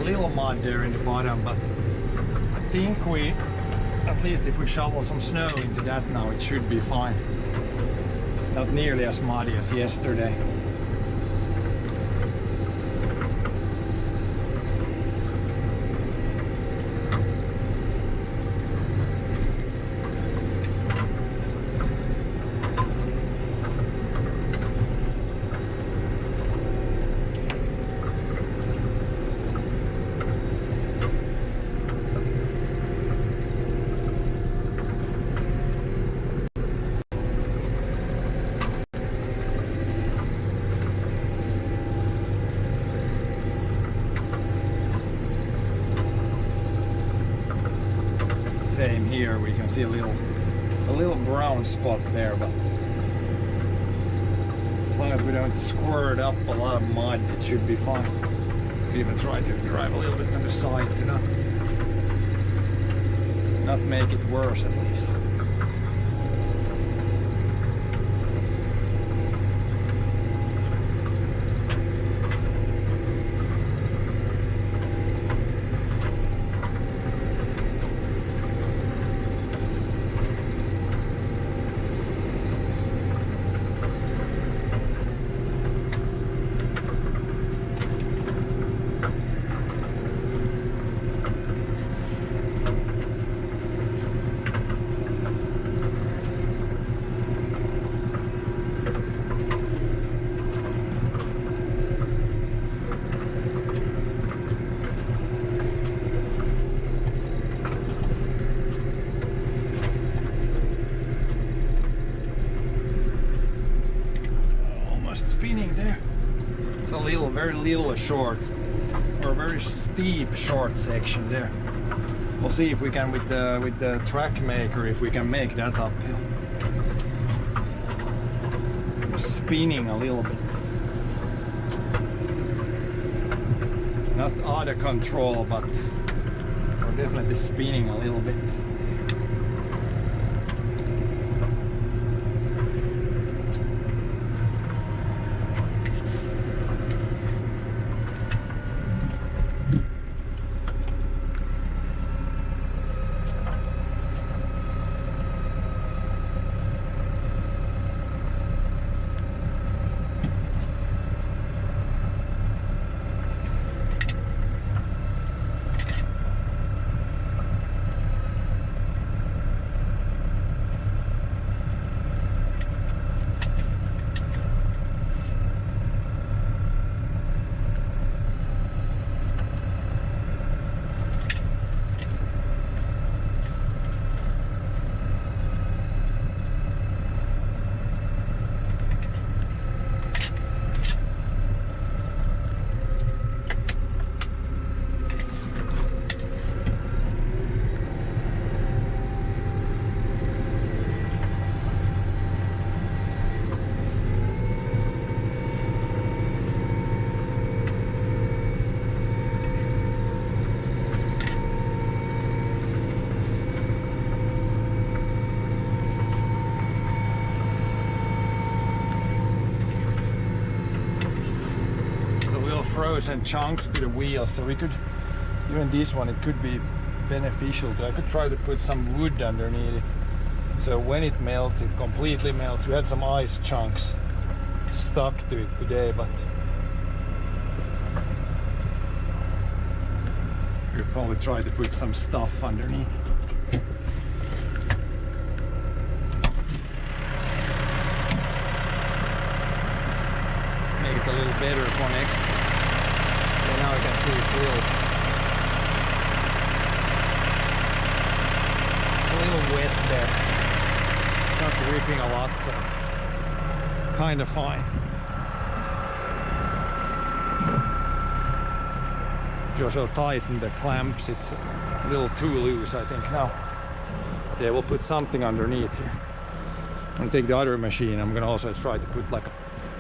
B: Little mud there in the bottom, but I think we, at least if we shovel some snow into that now, it should be fine. Not nearly as muddy as yesterday. same here. We can see a little brown spot there, but as long as we don't squirt up a lot of mud, it should be fine. We even try to drive a little bit on the side to not make it worse, at least. Spinning there. It's a very little short, or a very steep short section there. We'll see if we can with the track maker, if we can make that uphill. Spinning a little bit. Not out of control, but we're definitely spinning a little bit. Frozen chunks to the wheels, so we could, even this one, it could be beneficial to, I could try to put some wood underneath it, so when it melts, it completely melts. We had some ice chunks stuck to it today, but we'll probably try to put some stuff underneath. Make it a little better for next time. Now I can see it's a little wet there. It's not dripping a lot, so kind of fine. Just will tighten the clamps. It's a little too loose, I think now. Yeah, we'll put something underneath here. I'm gonna take the other machine. I'm gonna also try to put like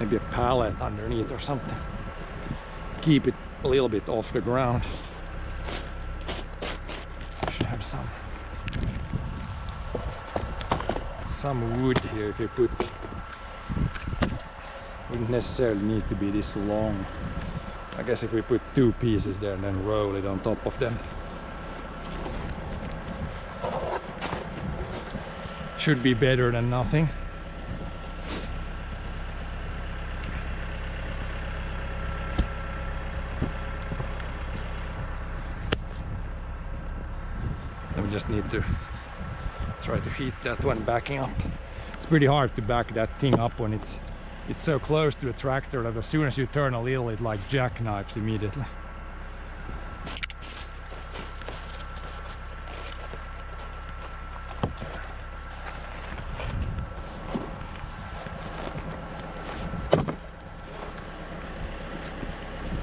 B: maybe a pallet underneath or something. Keep it a little bit off the ground. Should have some wood here if you put. Wouldn't necessarily need to be this long. I guess if we put two pieces there and then roll it on top of them. Should be better than nothing. We just need to try to heat that one backing up. It's pretty hard to back that thing up when it's so close to the tractor that as soon as you turn a little, it like jackknifes immediately.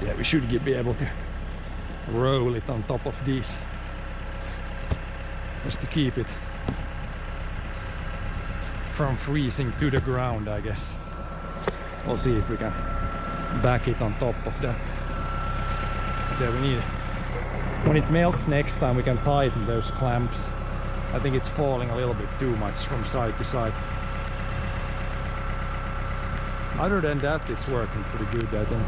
B: Yeah, we should be able to roll it on top of these. just to keep it from freezing to the ground, I guess. We'll see if we can back it on top of that. So we need, when it melts next time, we can tighten those clamps. I think it's falling a little bit too much from side to side. Other than that, it's working pretty good, I think.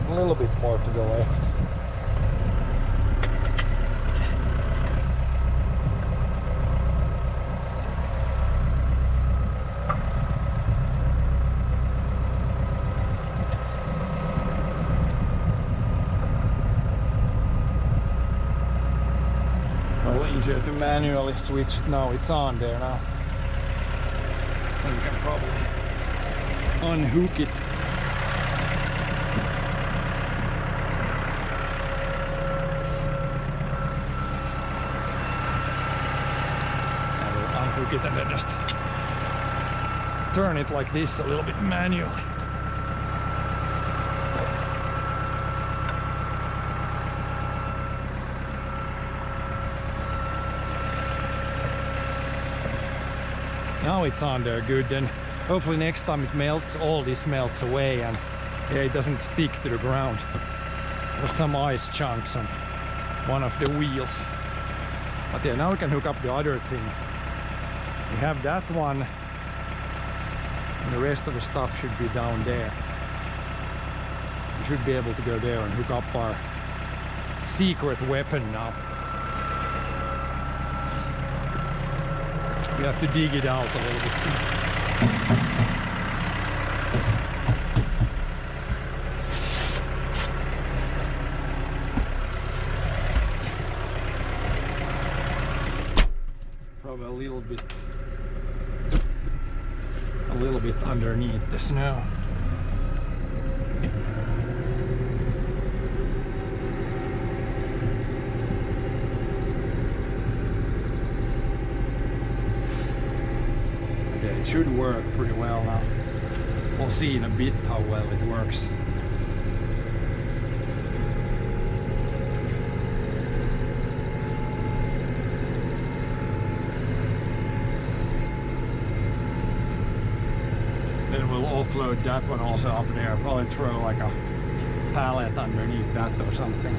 B: A little bit more to the left. Well, easier to manually switch it now. It's on there now. And you can probably unhook it. It and then just turn it like this a little bit manually. Now it's on there good, then hopefully next time it melts, all this melts away and yeah, it doesn't stick to the ground. There's some ice chunks on one of the wheels. But yeah, now we can hook up the other thing. We have that one, and the rest of the stuff should be down there. We should be able to go there and hook up our secret weapon now. We have to dig it out a little bit. Probably a little bit underneath the snow. Okay, it should work pretty well now. We'll see in a bit how well it works. Then we'll offload that one also up there. Probably throw like a pallet underneath that or something.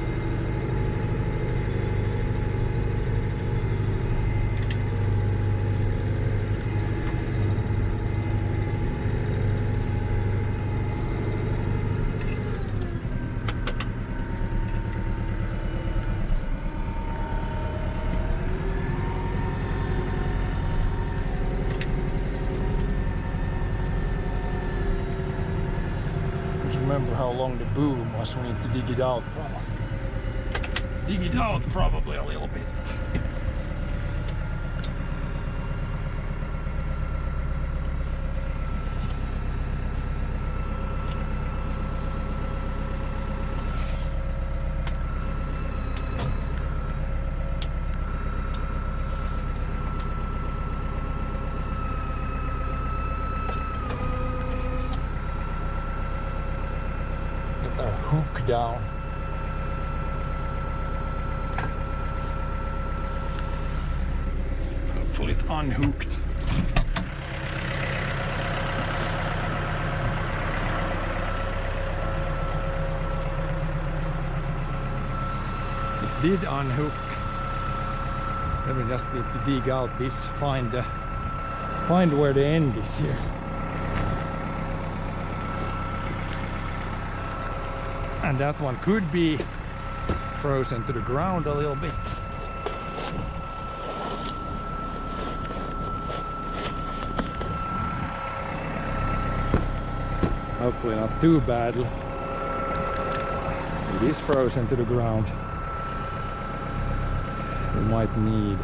B: Remember how long the boom was. We need to dig it out probably a little bit. Hook down. Hopefully it unhooked. It did unhook. Then we just need to dig out this, find where the end is here. And that one could be frozen to the ground a little bit. Hopefully not too badly. It is frozen to the ground. We might need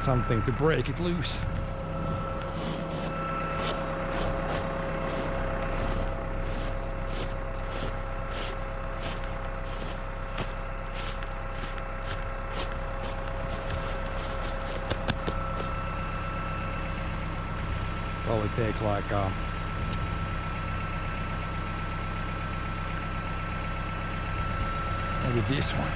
B: something to break it loose. Probably take like maybe this one.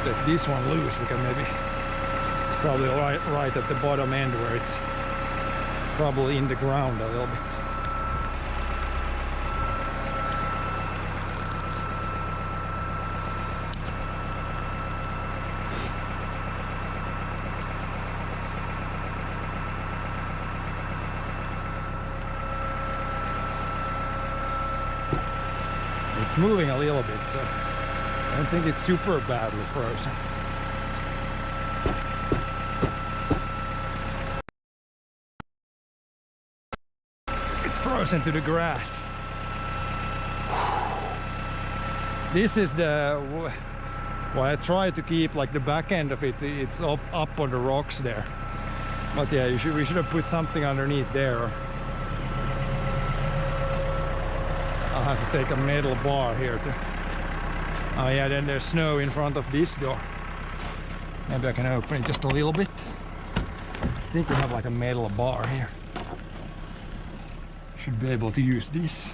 B: Let this one loose, we can maybe, it's probably right at the bottom end where it's probably in the ground a little bit. It's moving a little bit, so I don't think it's super badly frozen. It's frozen to the grass. This is the why I try to keep like the back end of it. It's up on the rocks there. But yeah, we should have put something underneath there. I'll have to take a metal bar here to... Oh yeah, then there's snow in front of this door. Maybe I can open it just a little bit. I think we have like a metal bar here. Should be able to use this.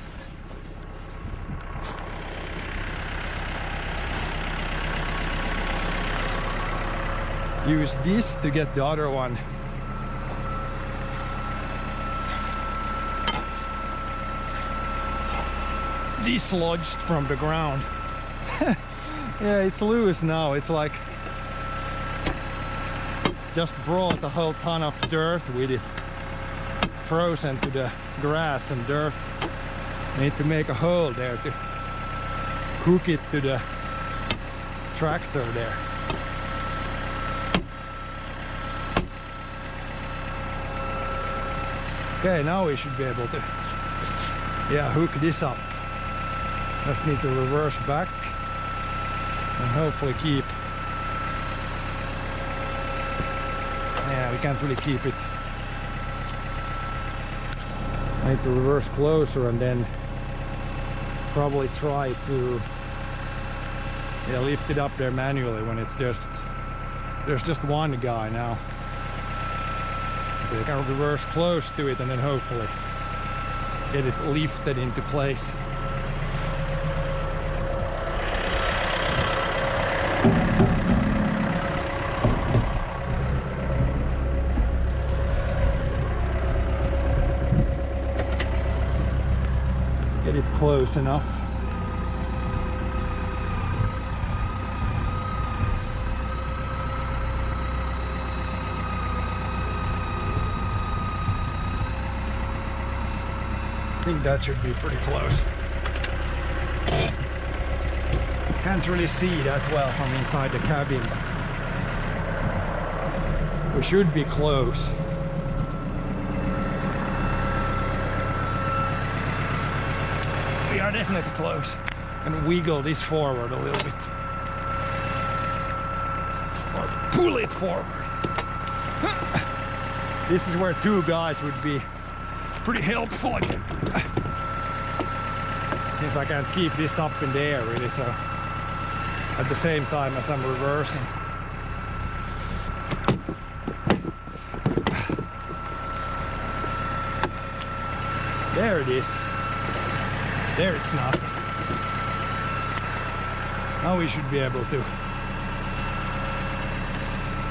B: Use this to get the other one dislodged from the ground. Yeah, it's loose now. It's like just brought a whole ton of dirt with it, frozen to the grass and dirt. Need to make a hole there to hook it to the tractor there. Okay, now we should be able to, yeah, hook this up. Just need to reverse back and hopefully keep. Yeah, we can't really keep it. I need to reverse closer and then probably try to, yeah, lift it up there manually when it's just, there's just one guy now. Okay, I can reverse close to it and then hopefully get it lifted into place. Get it close enough. I think that should be pretty close. Can't really see that well from inside the cabin. We should be close. We are definitely close. And wiggle this forward a little bit. Or pull it forward. This is where two guys would be pretty helpful again. Since I can't keep this up in the air really, so at the same time as I'm reversing. There it is. There it's not. Now we should be able to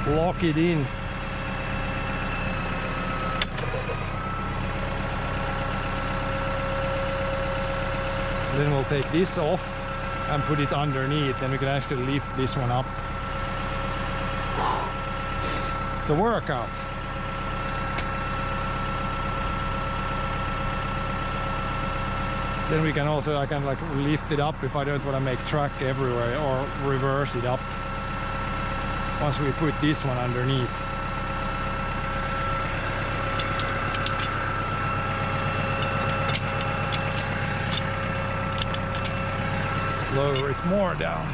B: lock it in. Then we'll take this off and put it underneath, and we can actually lift this one up. It's a workout. Then we can also, I can like lift it up if I don't want to make track everywhere, or reverse it up once we put this one underneath. Lower it more down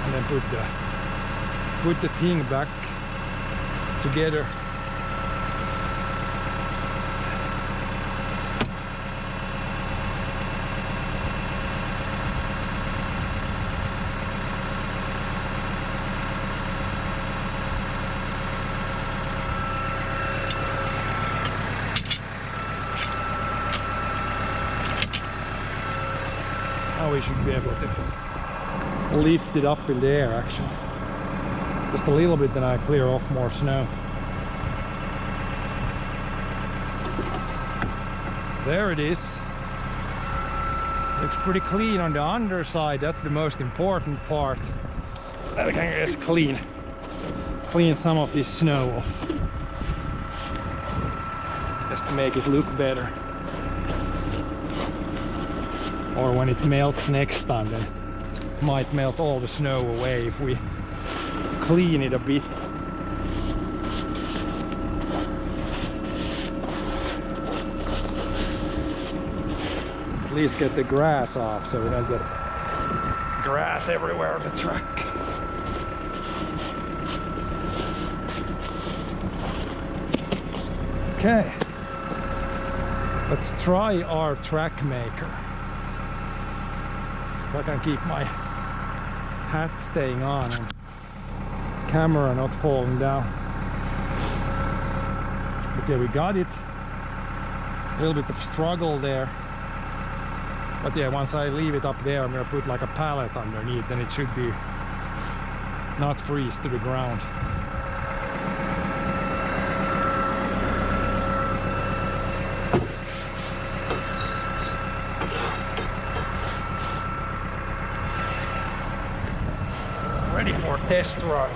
B: and then put the thing back together. Now we should be able to lift it up in the air actually. Just a little bit, then I clear off more snow. There it is. Looks pretty clean on the underside. That's the most important part. Then we can just clean some of this snow off. Just to make it look better. Or when it melts next time, then it might melt all the snow away if we clean it a bit. At least get the grass off so we don't get grass everywhere on the track. Okay, let's try our track maker. If I can keep my hat staying on and camera not falling down. But yeah, we got it. A little bit of struggle there. But yeah, once I leave it up there, I'm gonna put like a pallet underneath, and it should be not freeze to the ground. Ready for a test run.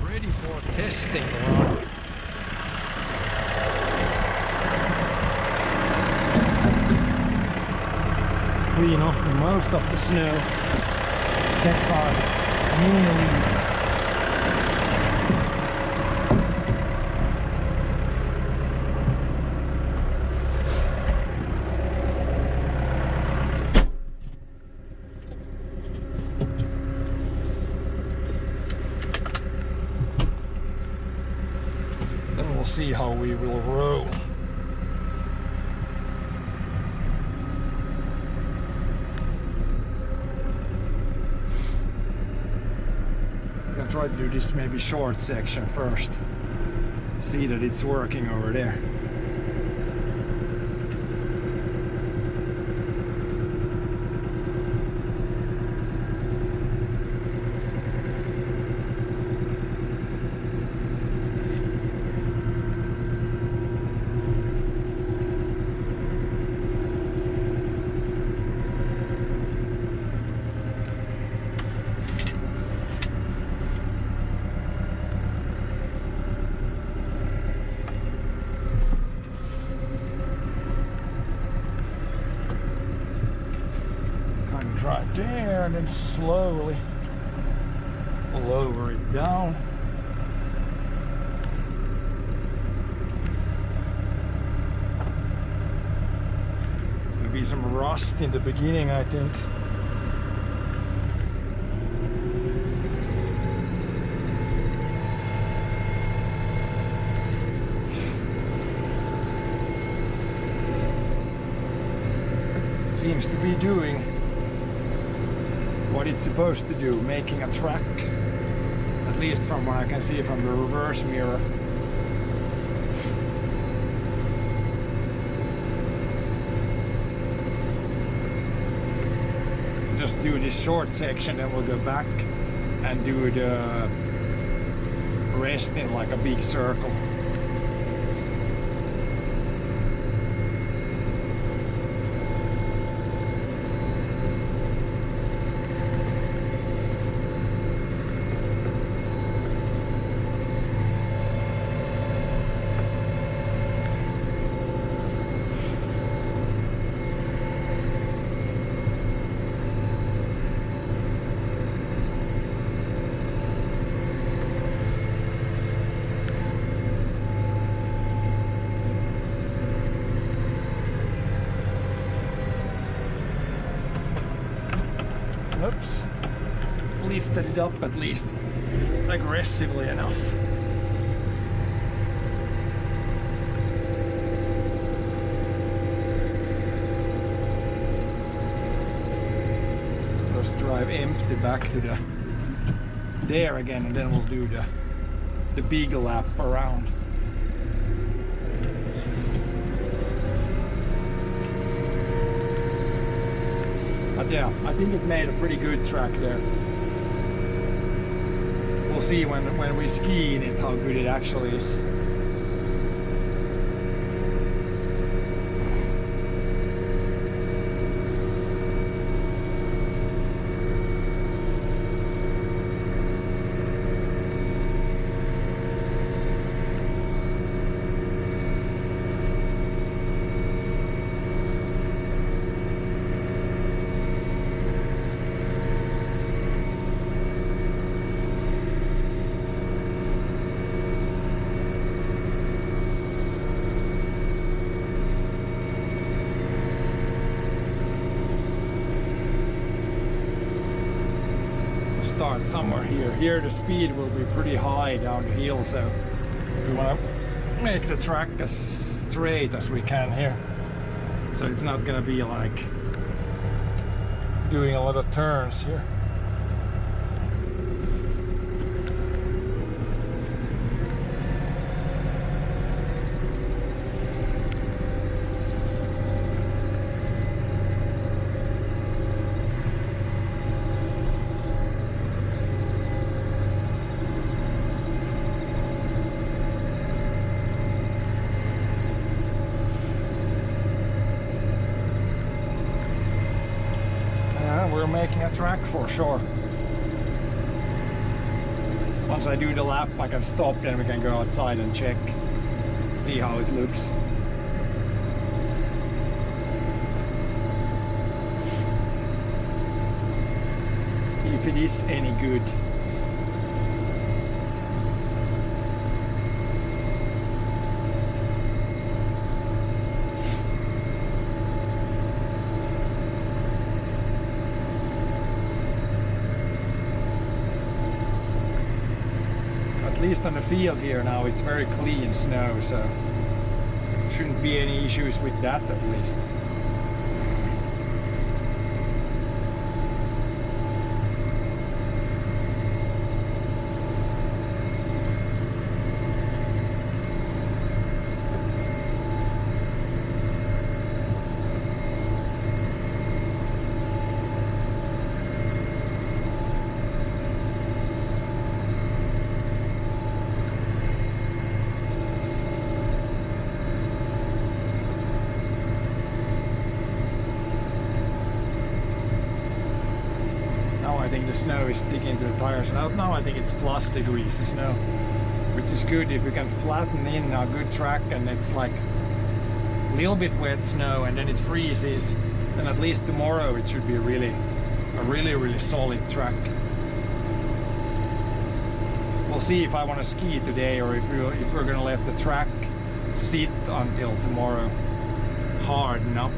B: Ready for a testing run. Clean off most of the snow. Check our unit. Then we'll see how we will roll. Try to do this maybe short section first. See that it's working over there. Right there, and then slowly lower it down. There's gonna be some rust in the beginning, I think. It seems to be doing what it's supposed to do, making a track, at least from what I can see from the reverse mirror. Just do this short section, then we'll go back and do the rest in like a big circle. it up at least aggressively enough. Just drive empty back to the there again, and then we'll do the big lap around. But yeah, I think it made a pretty good track there. We'll see when we ski in it how good it actually is. Start somewhere here. Here the speed will be pretty high down the hill, so we want to make the track as straight as we can here. So it's not gonna be like doing a lot of turns here. We're making a track for sure. Once I do the lap, I can stop, then we can go outside and check, see how it looks. If it is any good. At least on the field here now it's very clean snow, so shouldn't be any issues with that at least. I think the snow is sticking to the tires. Now I think it's plus degrees the snow, which is good. If we can flatten in a good track and it's like a little bit wet snow and then it freezes, then at least tomorrow it should be a really solid track. We'll see if I want to ski today or if we're gonna let the track sit until tomorrow, harden up.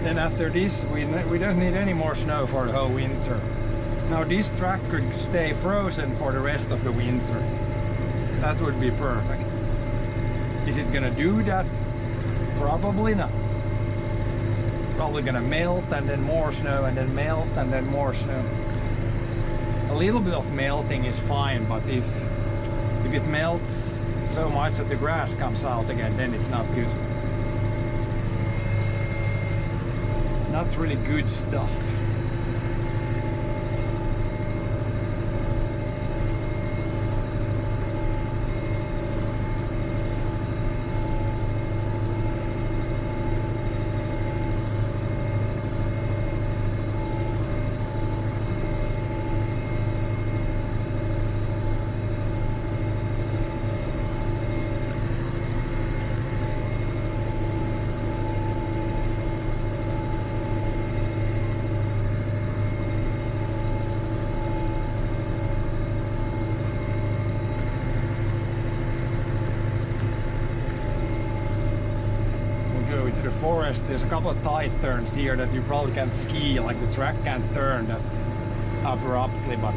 B: Then after this, we don't need any more snow for the whole winter. Now this track could stay frozen for the rest of the winter. That would be perfect. Is it gonna do that? Probably not. Probably gonna melt and then more snow and then melt and then more snow. A little bit of melting is fine, but if it melts so much that the grass comes out again, then it's not good. Not really good stuff. Forest, there's a couple of tight turns here that you probably can't ski, like the track can't turn that abruptly, but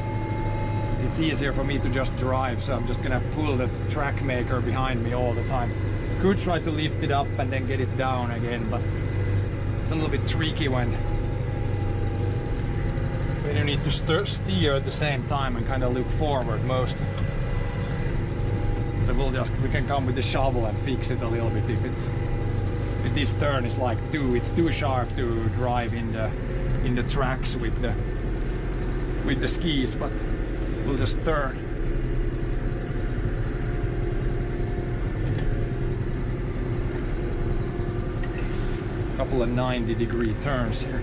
B: it's easier for me to just drive, so I'm just gonna pull the track maker behind me all the time. Could try to lift it up and then get it down again, but it's a little bit tricky when you need to steer at the same time and kind of look forward most. So we can come with the shovel and fix it a little bit if this turn is like it's too sharp to drive in the tracks with the skis, but we'll just turn. Couple of 90-degree turns here.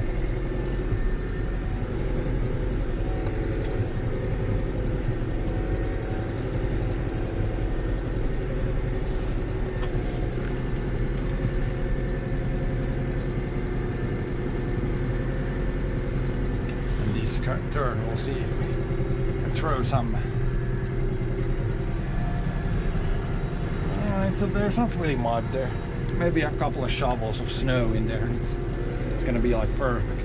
B: Turn, we'll see if we can throw some. There's not really mud there. Maybe a couple of shovels of snow in there, and it's gonna be like perfect.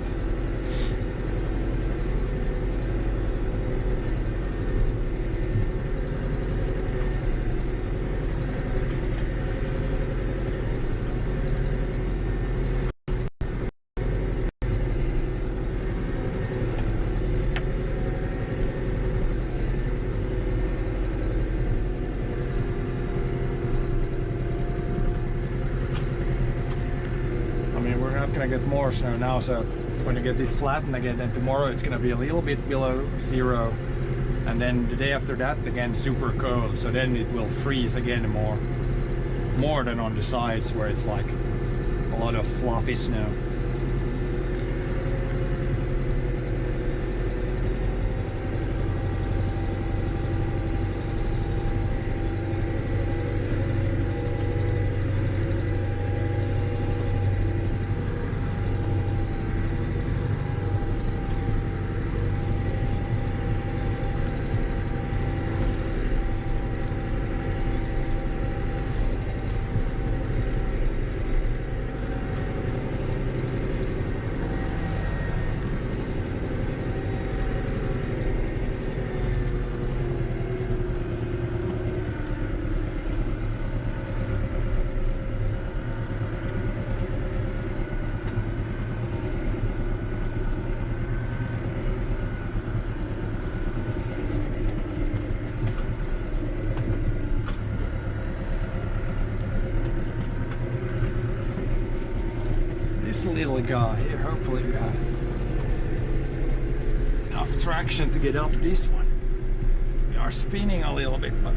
B: Gonna get more snow now, so when you get this flattened again, then tomorrow it's gonna be a little bit below zero, and then the day after that again super cold, so then it will freeze again more than on the sides where it's like a lot of fluffy snow. Little guy here, hopefully we got enough traction to get up this one. We are spinning a little bit, but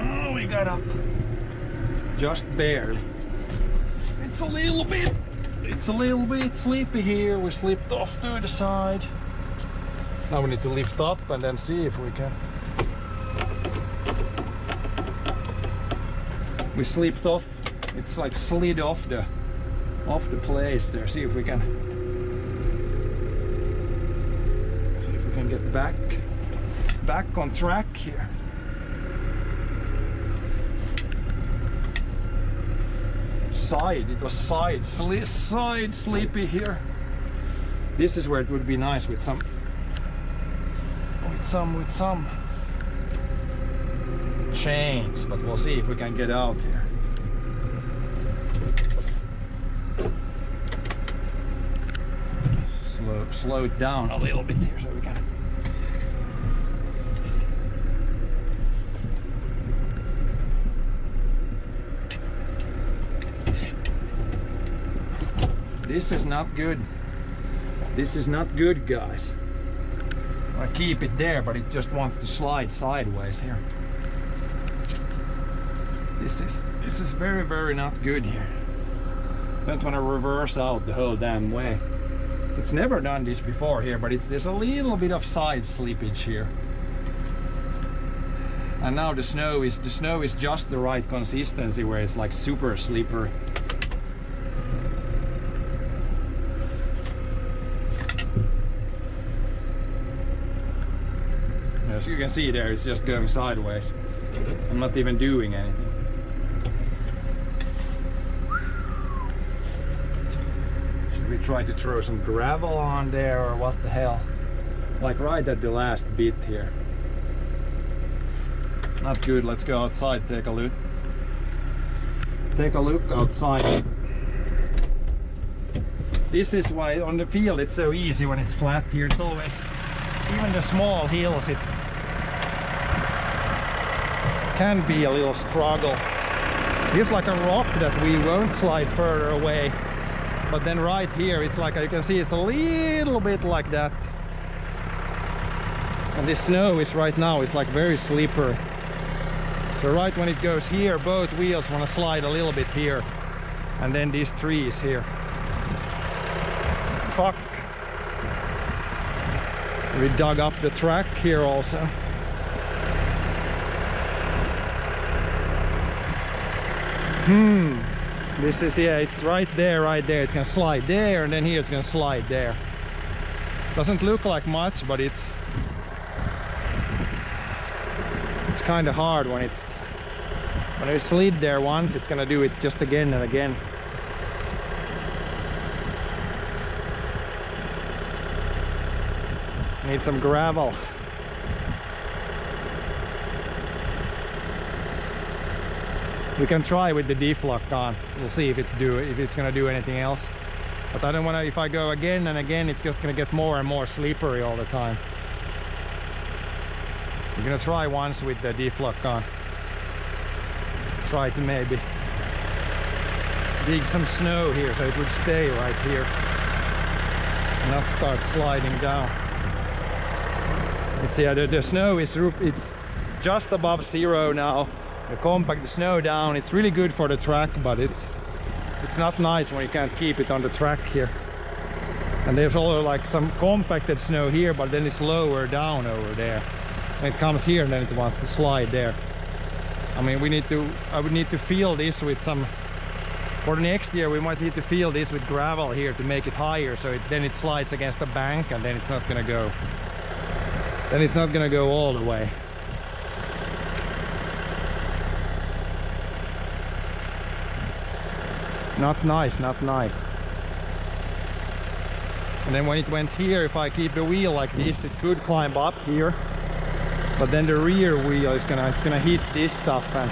B: oh, we got up just barely. It's a little bit sleepy here. We slipped off to the side. Now we need to lift up and then see if we can. We slipped off. It's like slid off the place there. See if we can get back on track here. side. It was side sleepy here. This is where it would be nice with some chains, but we'll see if we can get out here. Slow it down a little bit here so we can. This is not good. This is not good, guys. I keep it there, but it just wants to slide sideways here. This is very, very not good here. Don't want to reverse out the whole damn way. It's never done this before here, but there's a little bit of side slippage here. And now the snow is just the right consistency where it's like super slippery. As you can see there, it's just going sideways. I'm not even doing anything. Should we try to throw some gravel on there or what the hell? Like right at the last bit here. Not good. Let's go outside, take a look. Take a look outside. This is why on the field it's so easy when it's flat here. It's always, even the small hills, it can be a little struggle. Here's like a rock that we won't slide further away, but then right here it's like, you can see it's a little bit like that. And this snow is right now, it's like very slippery. So right when it goes here, both wheels want to slide a little bit here, and then these trees here. Fuck. We dug up the track here also. This is, yeah, it's right there, it's gonna slide there, and then here it's gonna slide there. Doesn't look like much, but it's kind of hard when I slid there once, it's gonna do it just again and again. Need some gravel. We can try with the deflock on. We'll see if it's gonna do anything else. But I don't wanna, if I go again and again, it's just gonna get more and more slippery all the time. We're gonna try once with the deflock on. Try to maybe dig some snow here so it would stay right here and not start sliding down. It's, yeah, the snow is, it's just above zero now. The compact the snow down, it's really good for the track, but it's not nice when you can't keep it on the track here. And there's also like some compacted snow here, but then it's lower down over there. And it comes here and then it wants to slide there. I mean, I would need to fill this with some, for the next year we might need to fill this with gravel here to make it higher, so then it slides against the bank, and then it's not gonna go, all the way. Not nice, not nice. And then when it went here, if I keep the wheel like this, it could climb up here, but then the rear wheel is gonna hit this stuff, and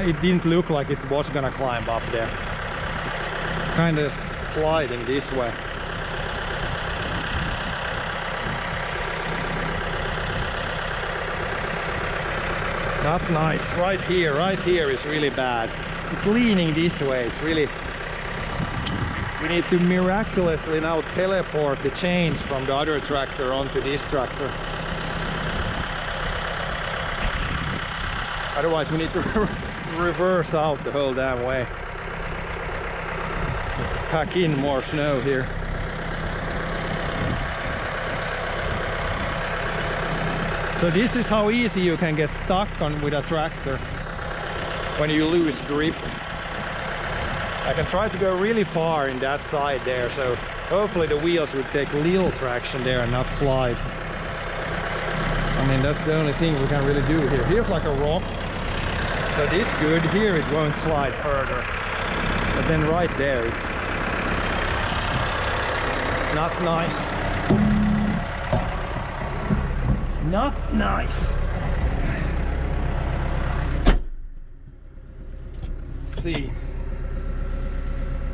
B: it didn't look like it was gonna climb up there. It's kind of sliding this way. Not nice. Right here is really bad. It's leaning this way. It's really, we need to miraculously now teleport the chains from the other tractor onto this tractor. Otherwise we need to reverse out the whole damn way. Pack in more snow here. So this is how easy you can get stuck on with a tractor when you lose grip. I can try to go really far in that side there, so hopefully the wheels would take little traction there and not slide. I mean, that's the only thing we can really do here. Here's like a rock, So this good here, it won't slide further. But then right there, it's not nice. Not nice. Let's see.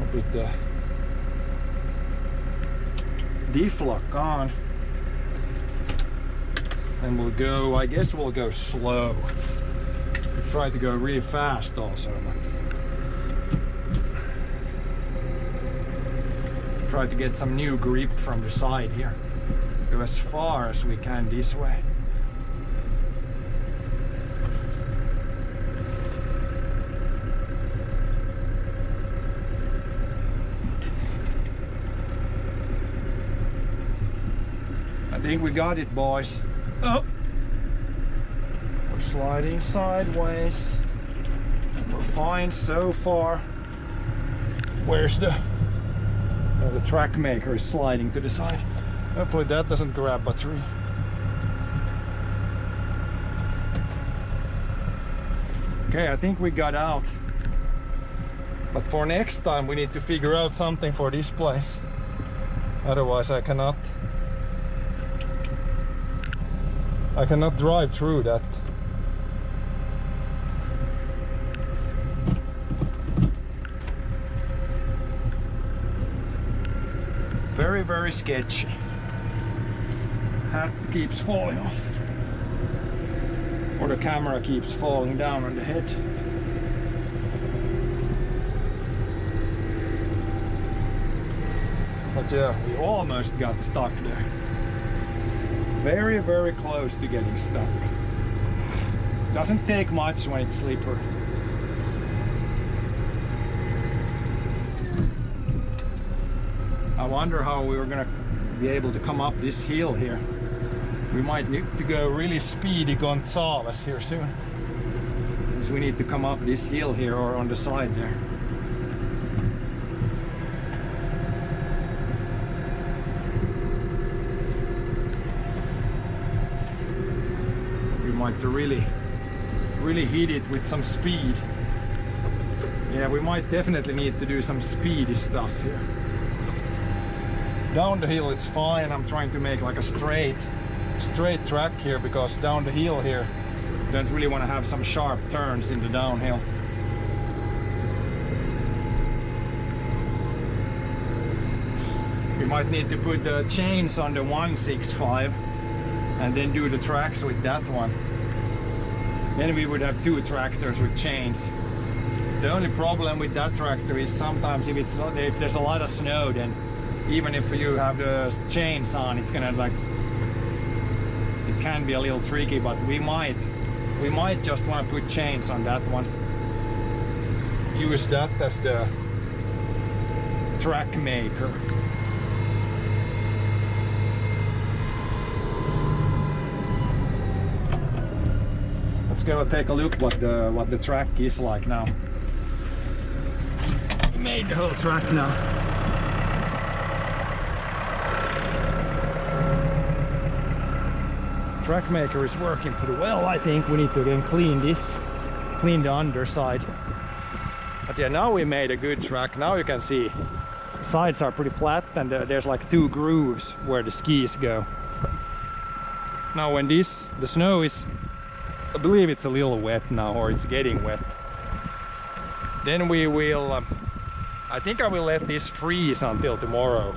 B: I'll put the diff lock on. And we'll go, I guess we'll go slow. We try to go really fast also. Try to get some new grip from the side here. Go as far as we can this way. I think we got it, boys. Oh! We're sliding sideways. We're fine so far. Where's the... Oh, the track maker is sliding to the side. Hopefully that doesn't grab a tree. Okay, I think we got out. But for next time we need to figure out something for this place. Otherwise I cannot drive through that. Very, very sketchy. Hat keeps falling off. Or the camera keeps falling down on the head. But yeah, we almost got stuck there. Very, very close to getting stuck. Doesn't take much when it's slippery. I wonder how we were gonna be able to come up this hill here. We might need to go really speedy Gonzales here soon. Since we need to come up this hill here or on the side there. We might really hit it with some speed. Yeah, we might definitely need to do some speedy stuff here. Down the hill it's fine. I'm trying to make like a straight track here, because down the hill here you don't really want to have some sharp turns in the downhill. We might need to put the chains on the 165 and then do the tracks with that one. Then we would have two tractors with chains. The only problem with that tractor is sometimes if there's a lot of snow, then even if you have the chains on, it's gonna it can be a little tricky, but we might just want to put chains on that one. Use that as the track maker. Let's go take a look what the track is like now. We made the whole track now. Track maker is working pretty well. I think we need to again clean the underside. But yeah, now we made a good track. Now you can see the sides are pretty flat, and there's like two grooves where the skis go. Now when the snow is, I believe it's a little wet now, or it's getting wet, then we will I think I will let this freeze until tomorrow,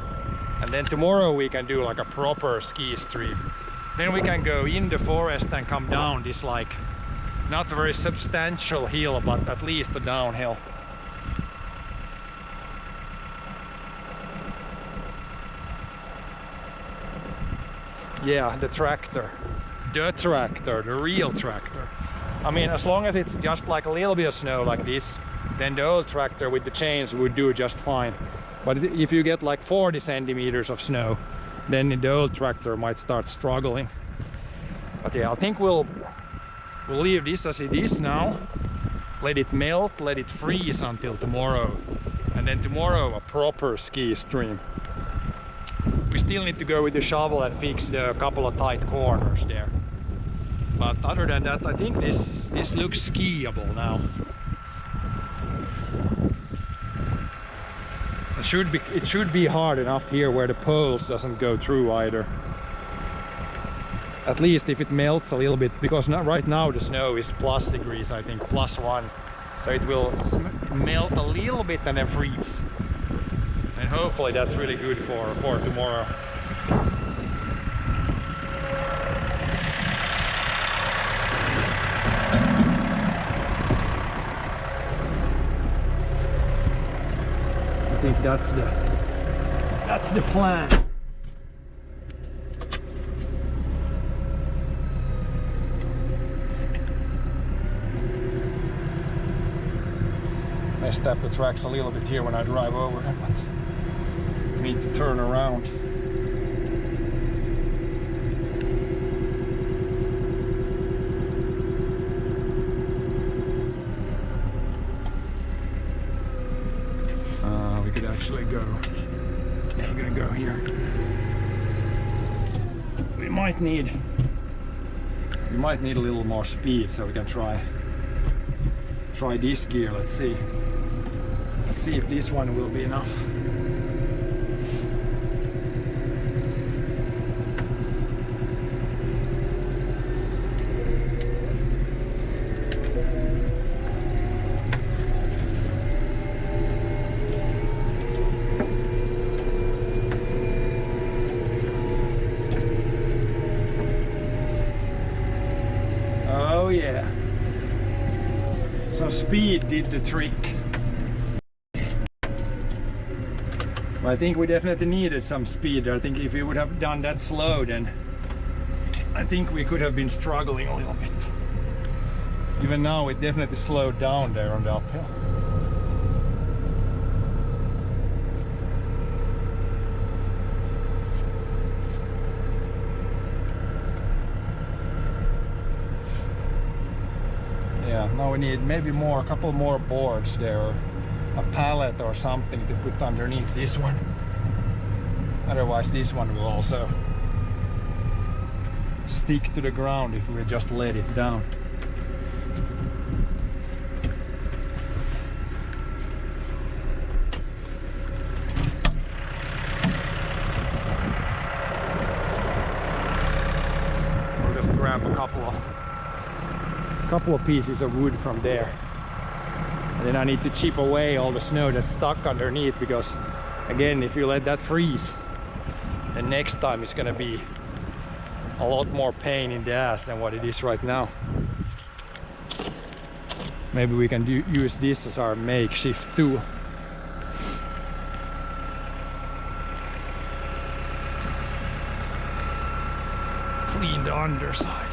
B: and then tomorrow we can do like a proper ski stream. Then we can go in the forest and come down this like not very substantial hill, but at least a downhill. Yeah, the tractor. The real tractor. I mean, as long as it's just like a little bit of snow like this, then the old tractor with the chains would do just fine. But if you get like 40 centimeters of snow, then the old tractor might start struggling. But yeah, I think we'll leave this as it is now. Let it melt, let it freeze until tomorrow. And then tomorrow a proper ski stream. We still need to go with the shovel and fix the couple of tight corners there. But other than that, I think this looks skiable now. It should be hard enough here where the poles doesn't go through either. At least if it melts a little bit, because right now the snow is plus degrees, I think, +1. So it will melt a little bit and then freeze. And hopefully that's really good for tomorrow. I think that's the plan. Messed up the tracks a little bit here when I drive over them, but I need to turn around. We could actually go. Yeah, we're gonna go here. We might need a little more speed, so we can try this gear. Let's see if this one will be enough. Oh yeah, some speed did the trick. I think we definitely needed some speed. I think if we would have done that slow, then I think we could have been struggling a little bit. Even now it definitely slowed down there on the uphill. Yeah, now we need maybe a couple more boards there, or a pallet or something to put underneath this one. Otherwise this one will also stick to the ground if we just let it down. We'll just grab a couple of pieces of wood from there. And then I need to chip away all the snow that's stuck underneath, because again, if you let that freeze, then next time it's gonna be a lot more pain in the ass than what it is right now. Maybe we can use this as our makeshift tool. Clean the underside.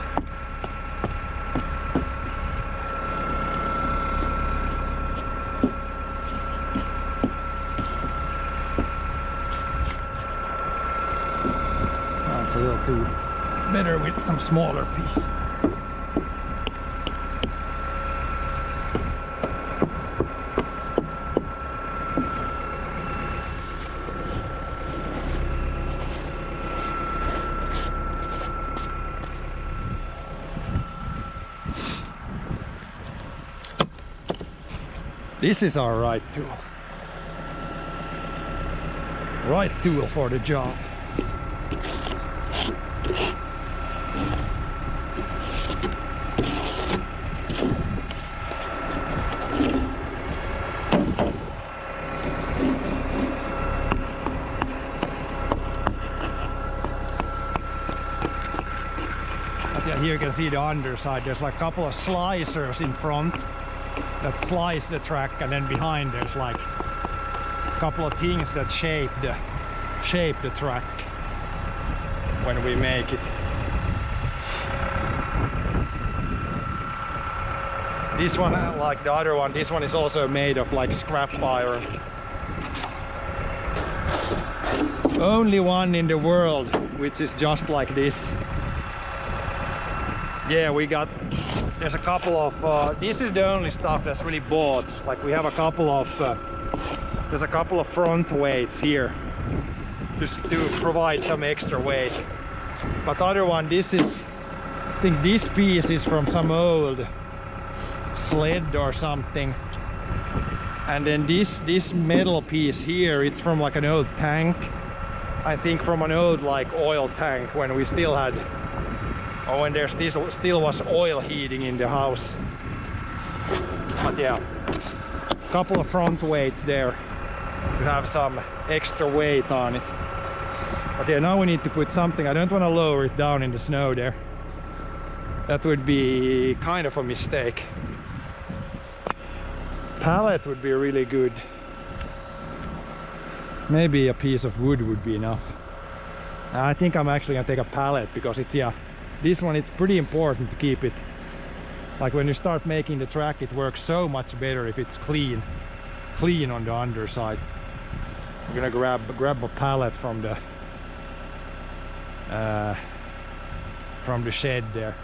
B: That's a little too better with some smaller piece. This is our right tool. Right tool for the job. Here you can see the underside. There's like a couple of slicers in front that slice the track, and then behind there's like a couple of things that shape the track when we make it. This one, like the other one, this one is also made of like scrap iron. Only one in the world which is just like this. Yeah, there's a couple of, this is the only stuff that's really bought. Like we have a couple of, there's a couple of front weights here just to provide some extra weight. But the other one, this is think this piece is from some old sled or something, and then this metal piece here, it's from like an old tank, I think, from an old like oil tank when we still had, or when there still was oil heating in the house. But yeah, a couple of front weights there to have some extra weight on it. But yeah, now we need to put something. I don't want to lower it down in the snow there. That would be kind of a mistake. Pallet would be really good. Maybe a piece of wood would be enough. I think I'm actually gonna take a pallet because it's, yeah, this one, it's pretty important to keep it. Like when you start making the track, it works so much better if it's clean on the underside. I'm gonna grab a pallet from the shed there.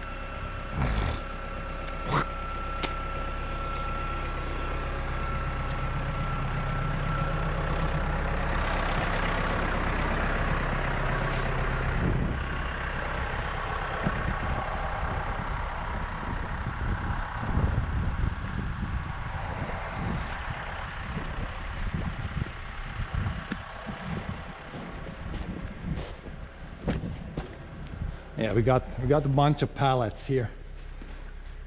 B: Yeah, we got a bunch of pallets here,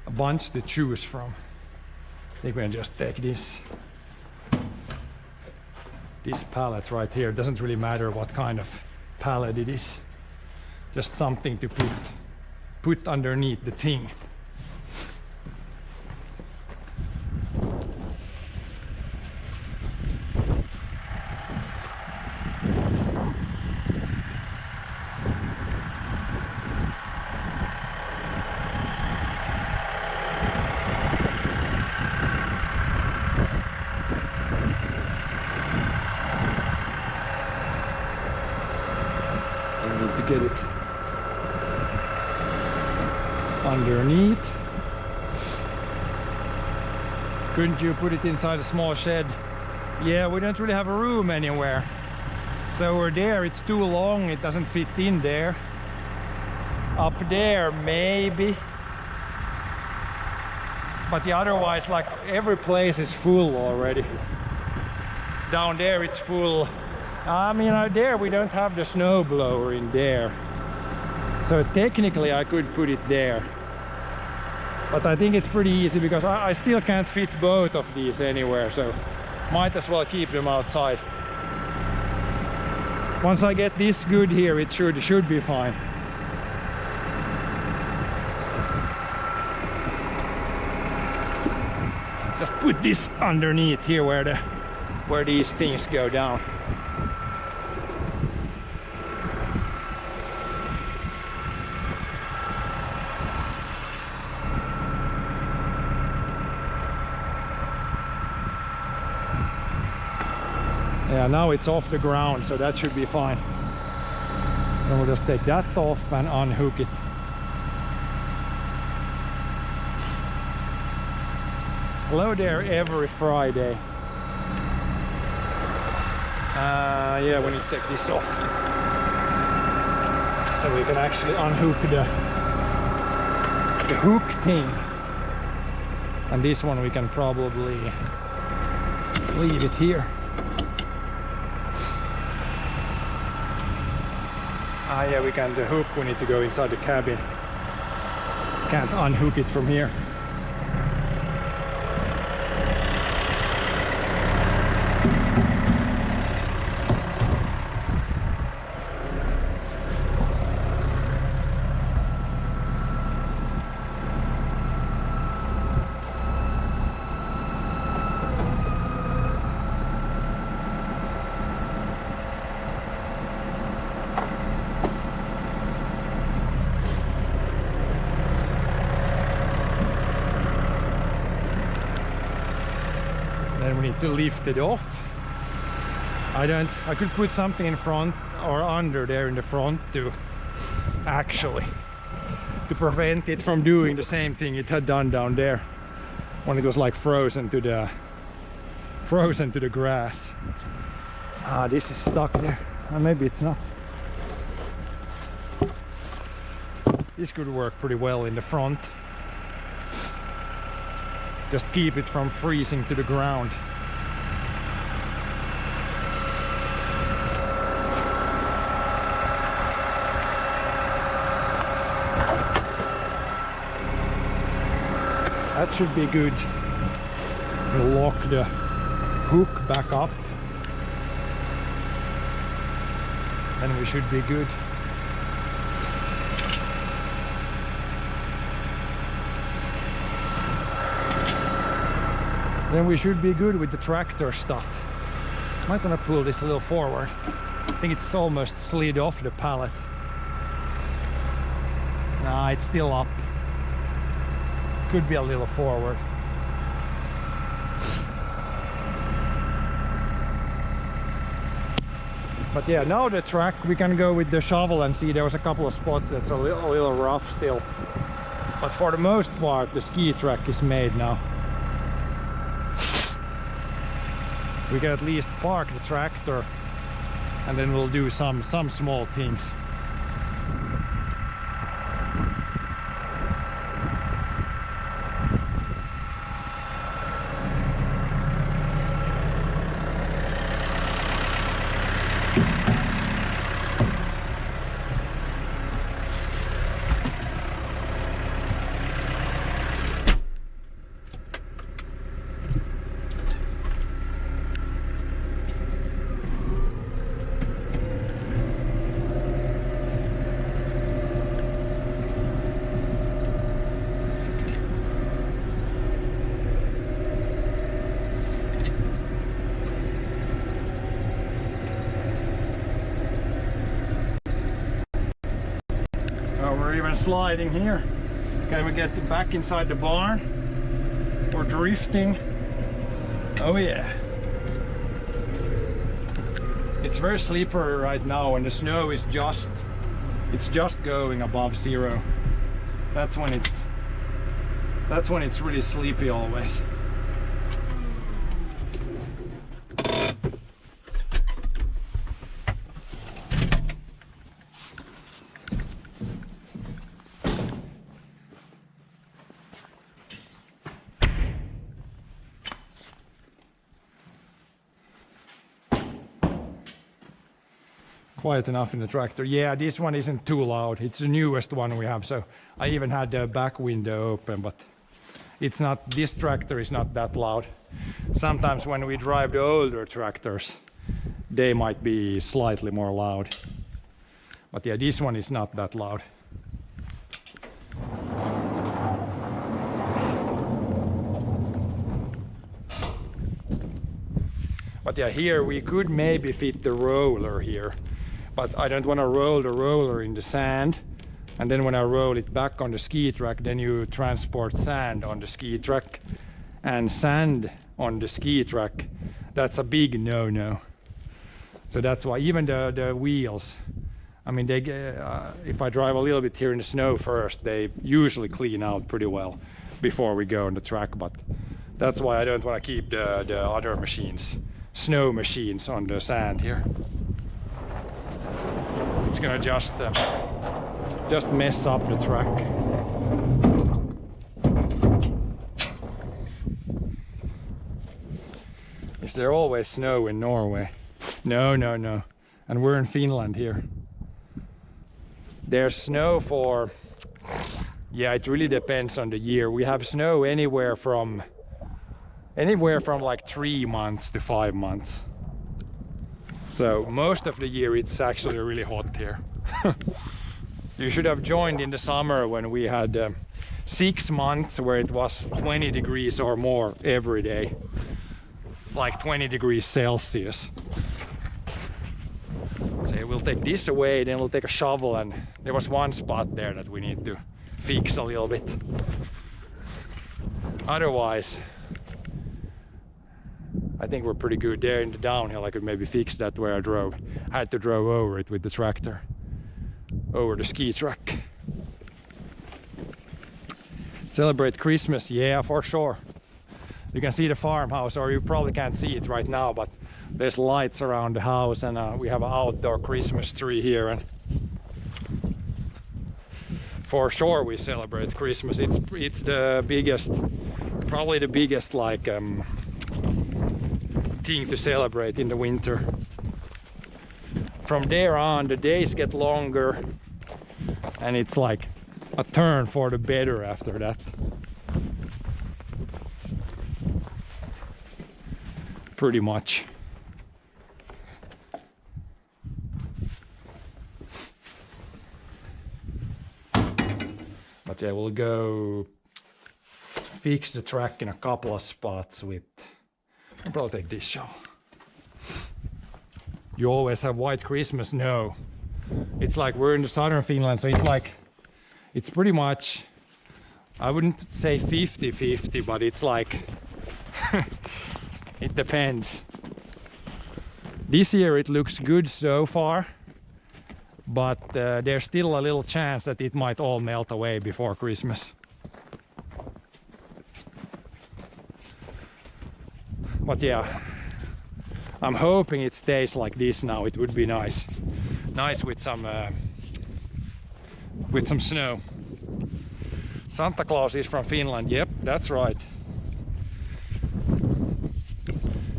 B: a bunch to choose from. I think we can just take this pallet right here. It doesn't really matter what kind of pallet it is, just something to put underneath the thing. To get it underneath. Couldn't you put it inside a small shed? Yeah, we don't really have a room anywhere. So over there it's too long, it doesn't fit in there. Up there maybe. But yeah, otherwise, like, every place is full already. Down there it's full. I mean, out there we don't have the snow blower in there, so technically I could put it there, but I think it's pretty easy because I still can't fit both of these anywhere, so might as well keep them outside. Once I get this good here, it should be fine. Just put this underneath here where these things go down. Yeah, now it's off the ground, so that should be fine. Then we'll just take that off and unhook it. Hello there, every Friday. Yeah, we need to take this off, so we can actually unhook the hook thing. And this one we can probably leave it here. Yeah, we can, the hook, we need to go inside the cabin. Can't unhook it from here. Then we need to lift it off. I could put something in front or under there in the front to prevent it from doing the same thing it had done down there when it was like frozen to the grass. This is stuck there. Maybe it's not. This could work pretty well in the front. Just keep it from freezing to the ground. That should be good. We'll lock the hook back up. Then we should be good. Then we should be good with the tractor stuff. I'm gonna pull this a little forward. I think it's almost slid off the pallet. Nah, it's still up. Could be a little forward. But yeah, now the track, we can go with the shovel and see there was a couple of spots that's a little rough still. But for the most part, the ski track is made now. We can at least park the tractor and then we'll do some small things. We're even sliding here. Can we get back inside the barn? We're drifting. Oh yeah. It's very slippery right now and the snow is just going above zero. That's when it's really sleepy always. Quiet enough in the tractor. Yeah, this one isn't too loud. It's the newest one we have, so I even had the back window open, but it's not, this tractor is not that loud. Sometimes when we drive the older tractors, they might be slightly more loud. But yeah, this one is not that loud. But yeah, here we could maybe fit the roller here. But I don't want to roll the roller in the sand and then when I roll it back on the ski track, then you transport sand on the ski track, and sand on the ski track, that's a big no-no. So that's why even the wheels, I mean, they if I drive a little bit here in the snow first, they usually clean out pretty well before we go on the track. But that's why I don't want to keep the other machines, snow machines, on the sand here. It's gonna just mess up the track. Is there always snow in Norway? No, no, no. And we're in Finland here. There's snow for, yeah, it really depends on the year. We have snow anywhere from like 3 months to 5 months. So most of the year it's actually really hot here. You should have joined in the summer when we had 6 months where it was 20 degrees or more every day. Like 20 degrees Celsius. So we'll take this away, then we'll take a shovel, and there was one spot there that we need to fix a little bit. Otherwise, I think we're pretty good there in the downhill. I could maybe fix that where I drove. I had to drive over it with the tractor, over the ski track. Celebrate Christmas, yeah, for sure. You can see the farmhouse, or you probably can't see it right now, but there's lights around the house, and we have an outdoor Christmas tree here. And for sure we celebrate Christmas. It's the biggest, probably the biggest like thing to celebrate in the winter. From there on the days get longer and it's like a turn for the better after that. Pretty much. But yeah, we'll go fix the track in a couple of spots with, I'll probably take this shovel. You always have white Christmas? No. It's like we're in the southern Finland, so it's like, it's pretty much, I wouldn't say 50-50, but it's like, it depends. This year it looks good so far, but there's still a little chance that it might all melt away before Christmas. But yeah, I'm hoping it stays like this now. It would be nice with some snow. Santa Claus is from Finland. Yep, that's right.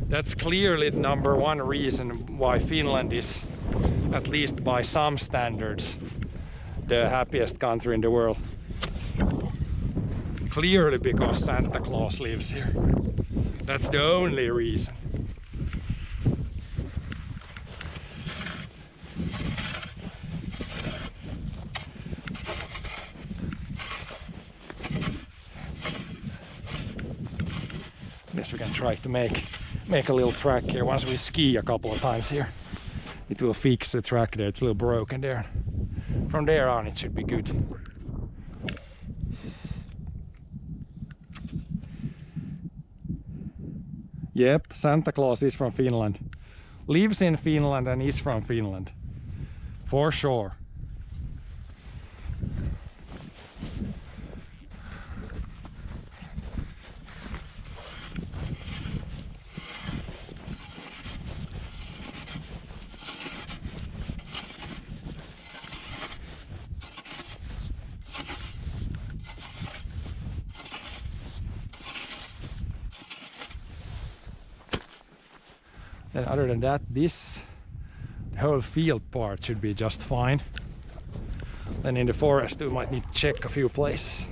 B: That's clearly the #1 reason why Finland is, at least by some standards, the happiest country in the world. Clearly because Santa Claus lives here. That's the only reason. Guess we can try to make a little track here. Once we ski a couple of times here, it will fix the track there. It's a little broken there. From there on it should be good. Yep, Santa Claus is from Finland. Lives in Finland and is from Finland. For sure. And other than that, this whole field part should be just fine. Then in the forest we might need to check a few places.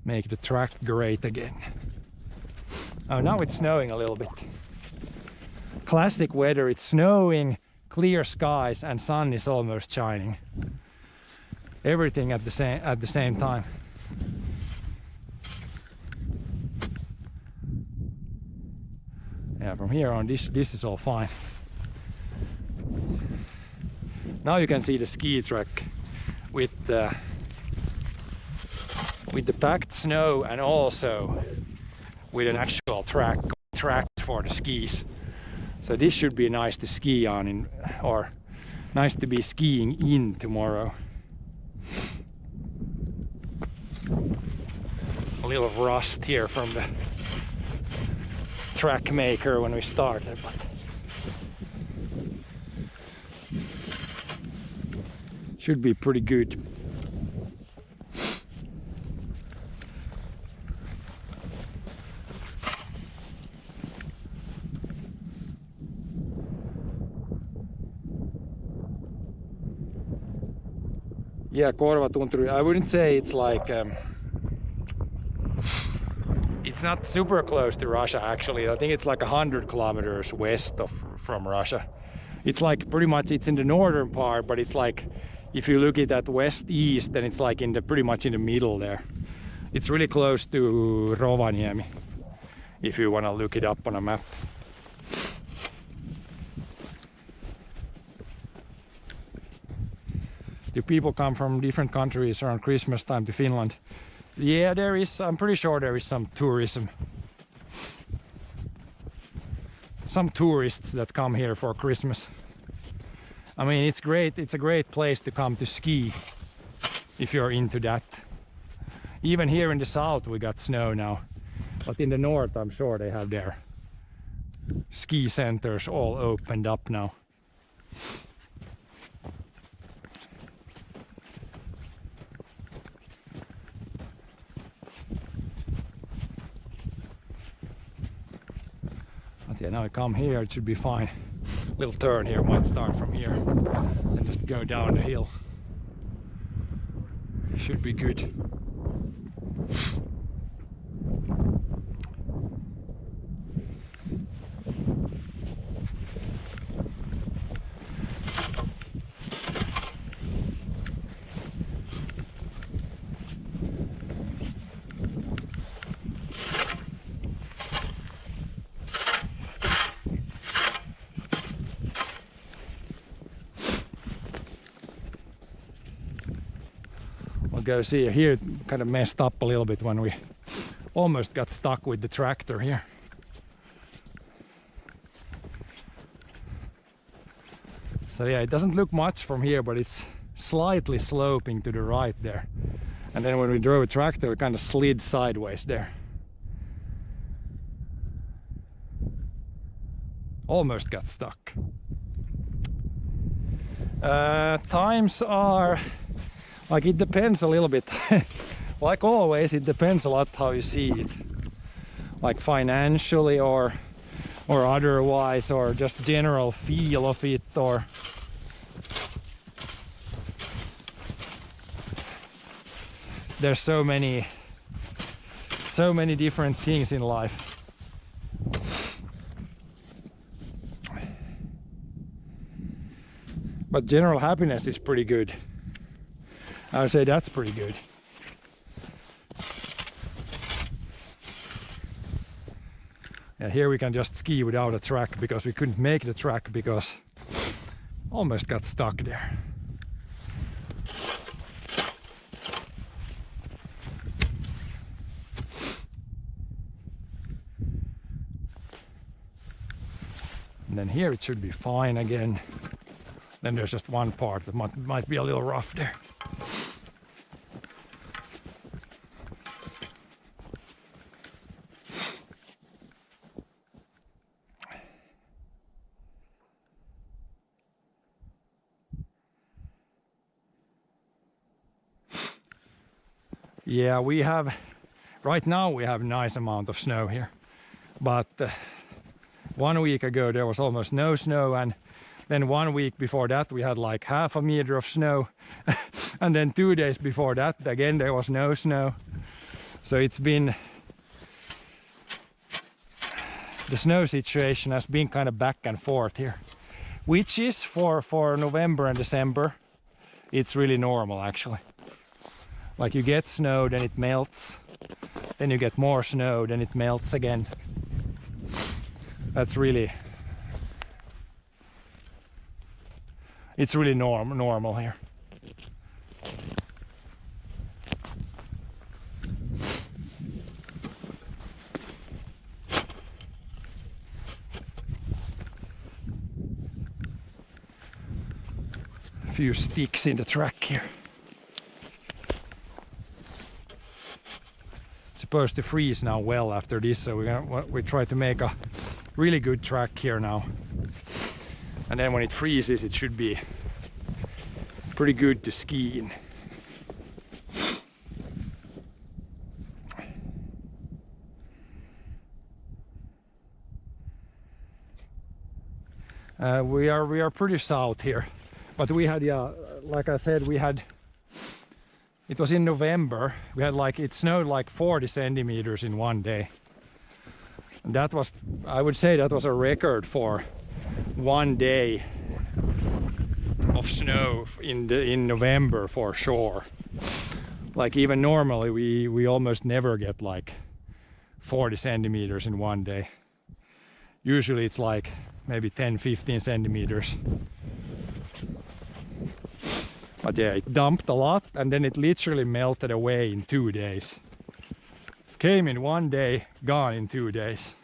B: Make the track great again. Oh, now it's snowing a little bit. Classic weather, it's snowing, clear skies, and sun is almost shining. Everything at the same time. Yeah, from here on this is all fine. Now you can see the ski track with the packed snow and also with an actual track for the skis. So this should be nice to ski on or nice to be skiing in tomorrow. A little rust here from the track maker when we started, but should be pretty good. Yeah, Korvatunturi, I wouldn't say it's like it's not super close to Russia actually. I think it's like 100 kilometers west from Russia. It's like pretty much, it's in the northern part, but it's like if you look at that west-east, then it's like pretty much in the middle there. It's really close to Rovaniemi if you want to look it up on a map. Do people come from different countries around Christmas time to Finland? Yeah, there is. I'm pretty sure there is some tourism. Some tourists that come here for Christmas. I mean, it's great. It's a great place to come to ski if you're into that. Even here in the south we got snow now, but in the north I'm sure they have their ski centers all opened up now. But yeah, now I come here, it should be fine. Little turn here, might start from here and just go down the hill. Should be good. We'll go see here. It kind of messed up a little bit when we almost got stuck with the tractor here. So yeah, it doesn't look much from here, but it's slightly sloping to the right there. And then when we drove a tractor, we kind of slid sideways there. Almost got stuck. Times are, like, it depends a little bit. Like always, it depends a lot how you see it. Like financially or otherwise, or just general feel of it, or there's so many different things in life. But general happiness is pretty good. I would say that's pretty good. Yeah, here we can just ski without a track because we couldn't make the track because almost got stuck there. And then here it should be fine again. Then there's just one part that might be a little rough there. Yeah, we have, right now we have a nice amount of snow here, but 1 week ago there was almost no snow, and then 1 week before that we had like half a meter of snow and then 2 days before that again there was no snow. So it's been, the snow situation has been kind of back and forth here, which is for November and December, it's really normal actually. Like you get snow, then it melts, then you get more snow, then it melts again. That's really, it's really normal here. A few sticks in the track here. It's supposed to freeze now well after this, so we try to make a really good track here now. And then when it freezes, it should be pretty good to ski in. We are pretty south here, but we had, yeah, like I said, we had, it was in November, we had like, it snowed like 40 centimeters in one day. And that was, I would say that was a record for one day of snow in November for sure. Like even normally we almost never get like 40 centimeters in one day. Usually it's like maybe 10-15 centimeters. But yeah, it dumped a lot and then it literally melted away in 2 days. Came in one day, gone in 2 days.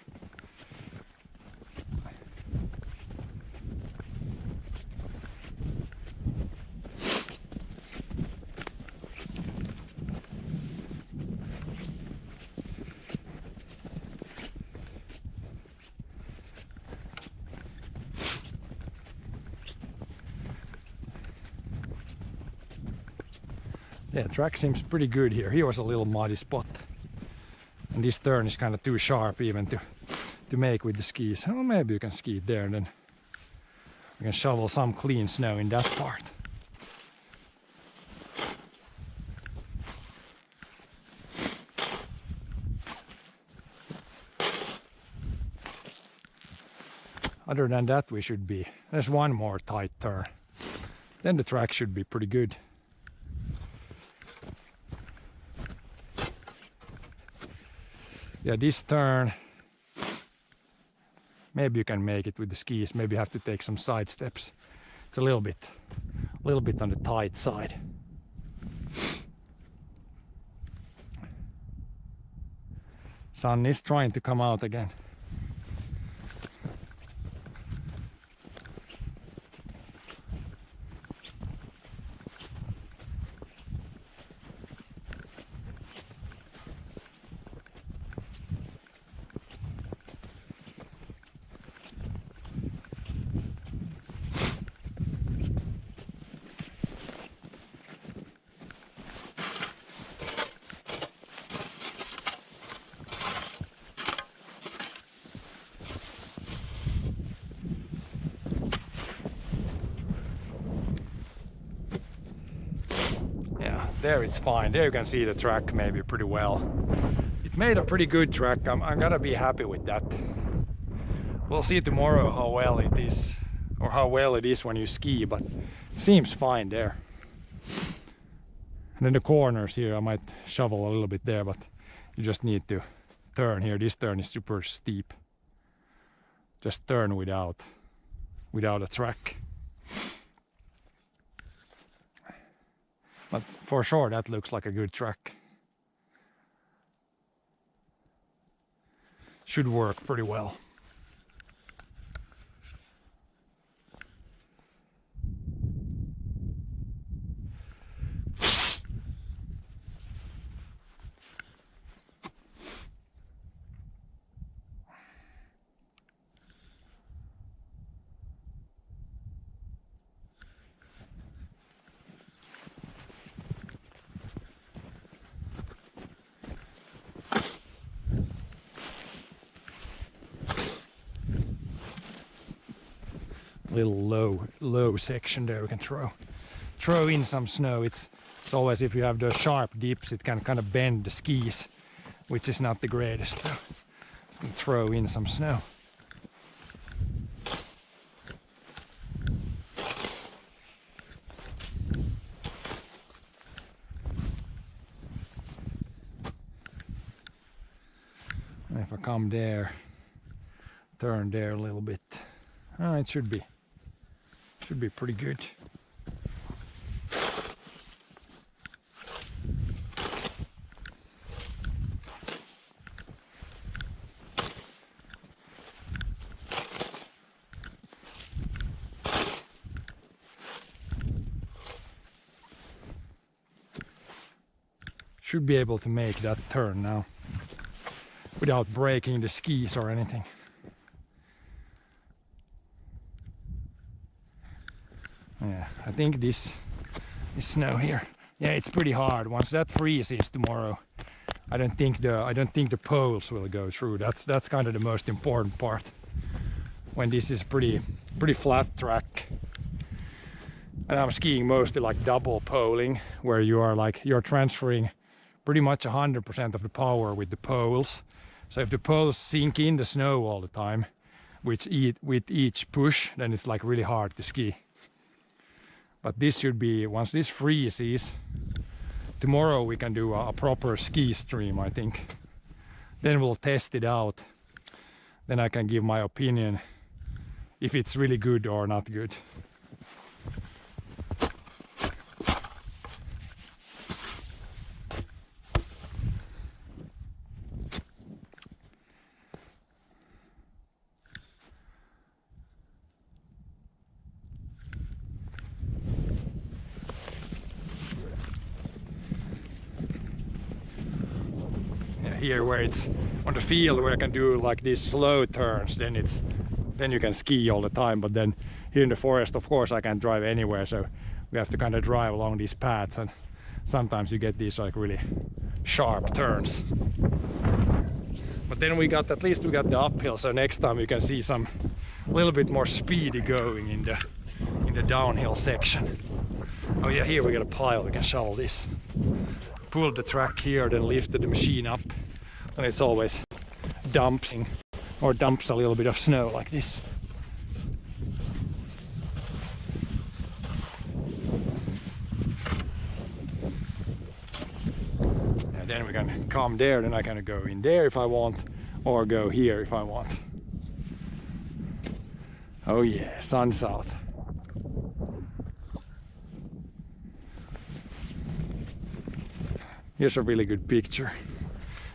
B: Yeah, track seems pretty good here. Here was a little muddy spot. And this turn is kind of too sharp even to make with the skis. Oh, maybe you can ski it there and then we can shovel some clean snow in that part. Other than that, we should be. There's one more tight turn. Then the track should be pretty good. Yeah, this turn, maybe you can make it with the skis. Maybe you have to take some side steps. It's a little bit on the tight side. Sun is trying to come out again. There it's fine. There you can see the track maybe pretty well. It made a pretty good track. I'm gonna be happy with that. We'll see tomorrow how well it is, or how well it is when you ski, but it seems fine there. And then the corners here, I might shovel a little bit there, but you just need to turn here. This turn is super steep. Just turn without a track. But for sure that looks like a good track. Should work pretty well. Little low section there we can throw in some snow. It's always, if you have those sharp dips, it can kind of bend the skis, which is not the greatest, so just gonna throw in some snow. And if I come there, turn there a little bit, it should be pretty good. Should be able to make that turn now without breaking the skis or anything. Yeah, I think this snow here, yeah, it's pretty hard. Once that freezes tomorrow, I don't think the poles will go through. That's kind of the most important part. When this is pretty flat track, and I'm skiing mostly like double poling, where you're transferring pretty much 100% of the power with the poles. So if the poles sink in the snow all the time, with each push, then it's like really hard to ski. But this should be, once this freezes, tomorrow we can do a proper ski stream, I think. Then we'll test it out. Then I can give my opinion if it's really good or not good. Here where it's on the field where I can do like these slow turns, then you can ski all the time. But then here in the forest, of course, I can't drive anywhere, so we have to kind of drive along these paths, and sometimes you get these like really sharp turns. But then at least we got the uphill, so next time you can see some little bit more speedy going in the downhill section. Oh yeah, here we got a pile, we can shovel this. Pulled the track here, then lifted the machine up, and it's always dumping or dumps a little bit of snow like this. And then we can come there, then I can go in there if I want, or go here if I want. Oh yeah, sun south. Here's a really good picture.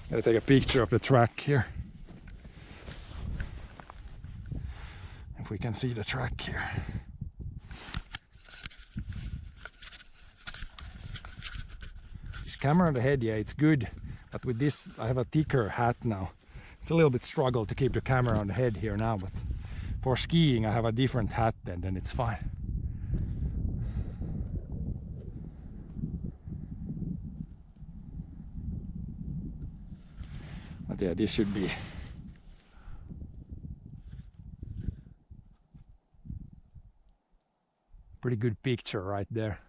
B: Gotta take a picture of the track here. If we can see the track here. This camera on the head, yeah, it's good. But with this, I have a thicker hat now. It's a little bit struggle to keep the camera on the head here now, but for skiing I have a different hat then it's fine. But yeah, this should be pretty good picture right there.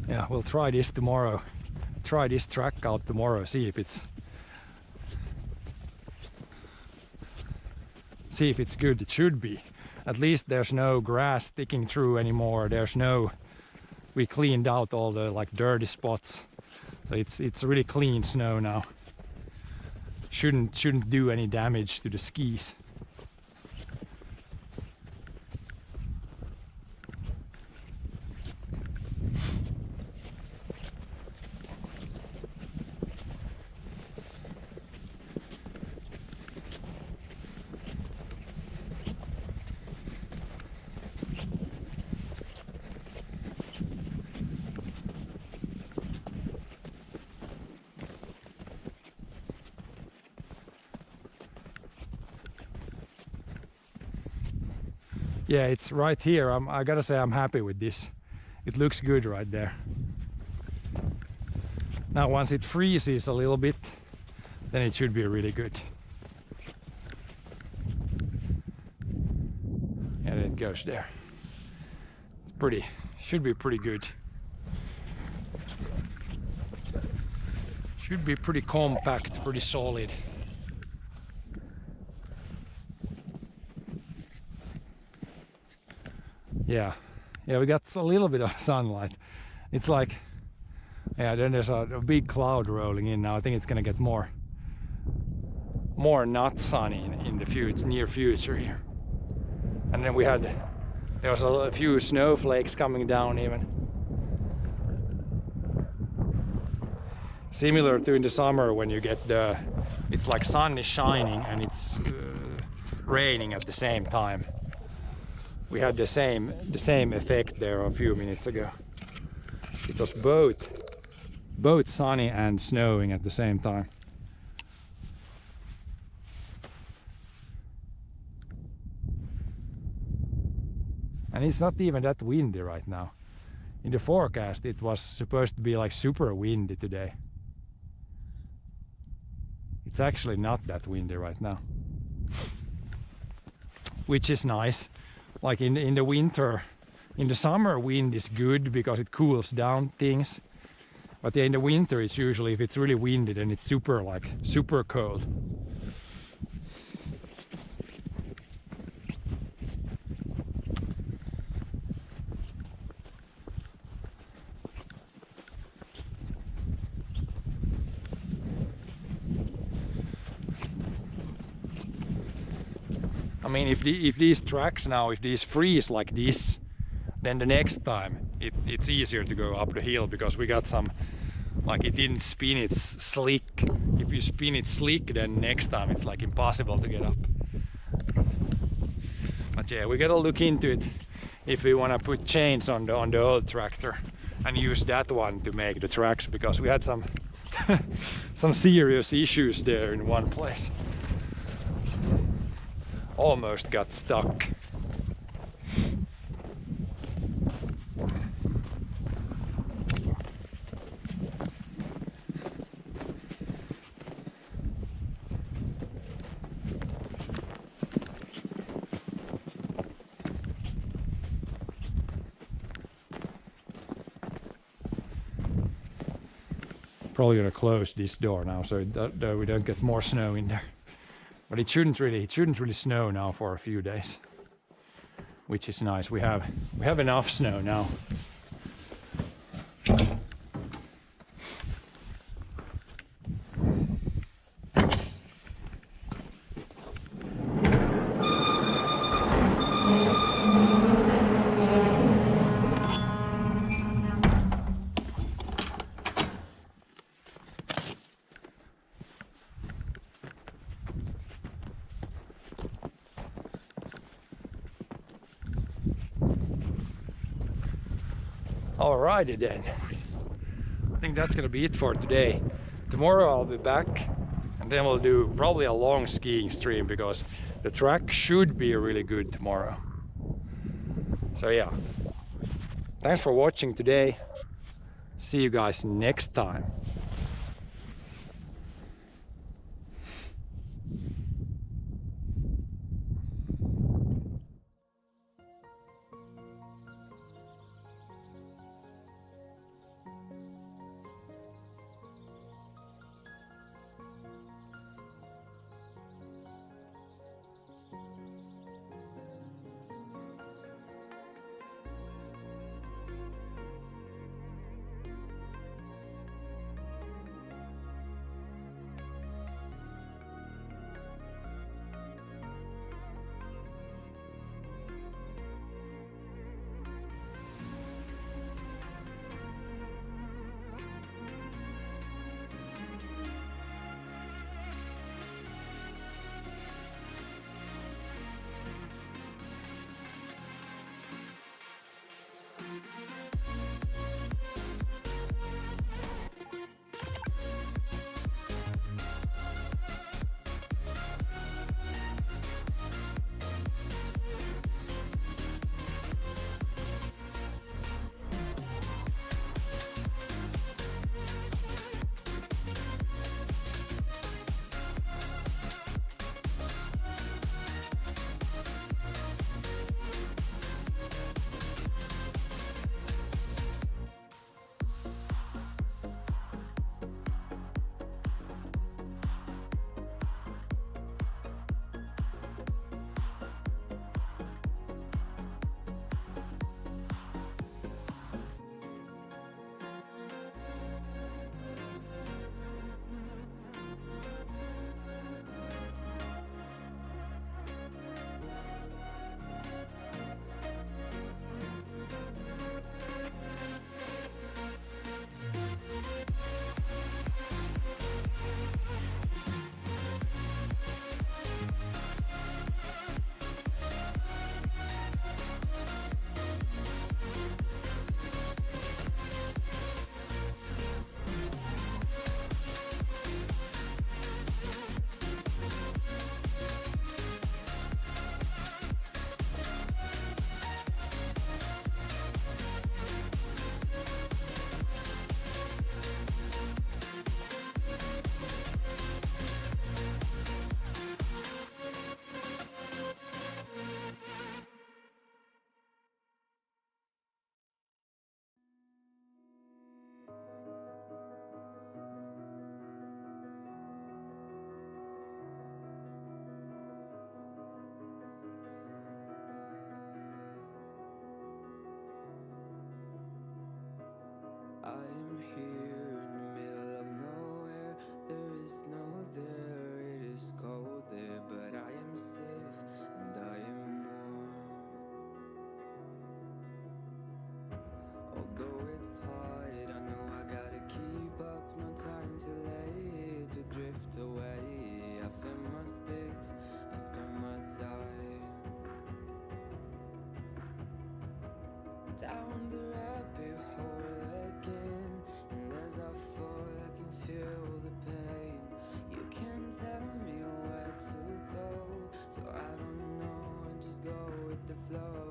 B: Yeah, we'll try this tomorrow. Try this track out tomorrow, see if it's good. It should be. At least there's no grass sticking through anymore. We cleaned out all the like dirty spots, so it's really clean snow now. Shouldn't do any damage to the skis. Yeah, it's right here. I gotta say I'm happy with this. It looks good right there. Now once it freezes a little bit, then it should be really good. And it goes there. It's should be pretty good. Should be pretty compact, pretty solid. Yeah, we got a little bit of sunlight. It's like, yeah, then there's a big cloud rolling in now. I think it's gonna get more not sunny in the near future here. And then there was a few snowflakes coming down even. Similar to in the summer when you get it's like sun is shining and it's raining at the same time. We had the same effect there a few minutes ago. It was both sunny and snowing at the same time. And it's not even that windy right now. In the forecast it was supposed to be like super windy today. It's actually not that windy right now, which is nice. Like in the winter, in the summer wind is good because it cools down things. But in the winter it's usually, if it's really windy, then it's super cold. I mean, if these tracks now, if these freeze like this, then the next time it's easier to go up the hill because we got some, like it didn't spin it slick. If you spin it slick, then next time it's like impossible to get up. But yeah, we gotta look into it. if we want to put chains on the old tractor and use that one to make the tracks, because we had some some serious issues there in one place. Almost got stuck. Probably gonna close this door now so that we don't get more snow in there. But it shouldn't really snow now for a few days, which is nice. We have enough snow now. Alrighty then, I think that's gonna be it for today. Tomorrow I'll be back and then we'll do probably a long skiing stream, because the track should be really good tomorrow. So yeah, thanks for watching today. See you guys next time.
A: I am here in the middle of nowhere. There is snow there, it is cold there, but I am safe and I am warm. Although it's hard, I know I gotta keep up. No time to lay, to drift away. I fill my space, I spend my time. down the rabbit hole again. And as I fall, I can feel the pain. You can't tell me where to go, so I don't know, I just go with the flow.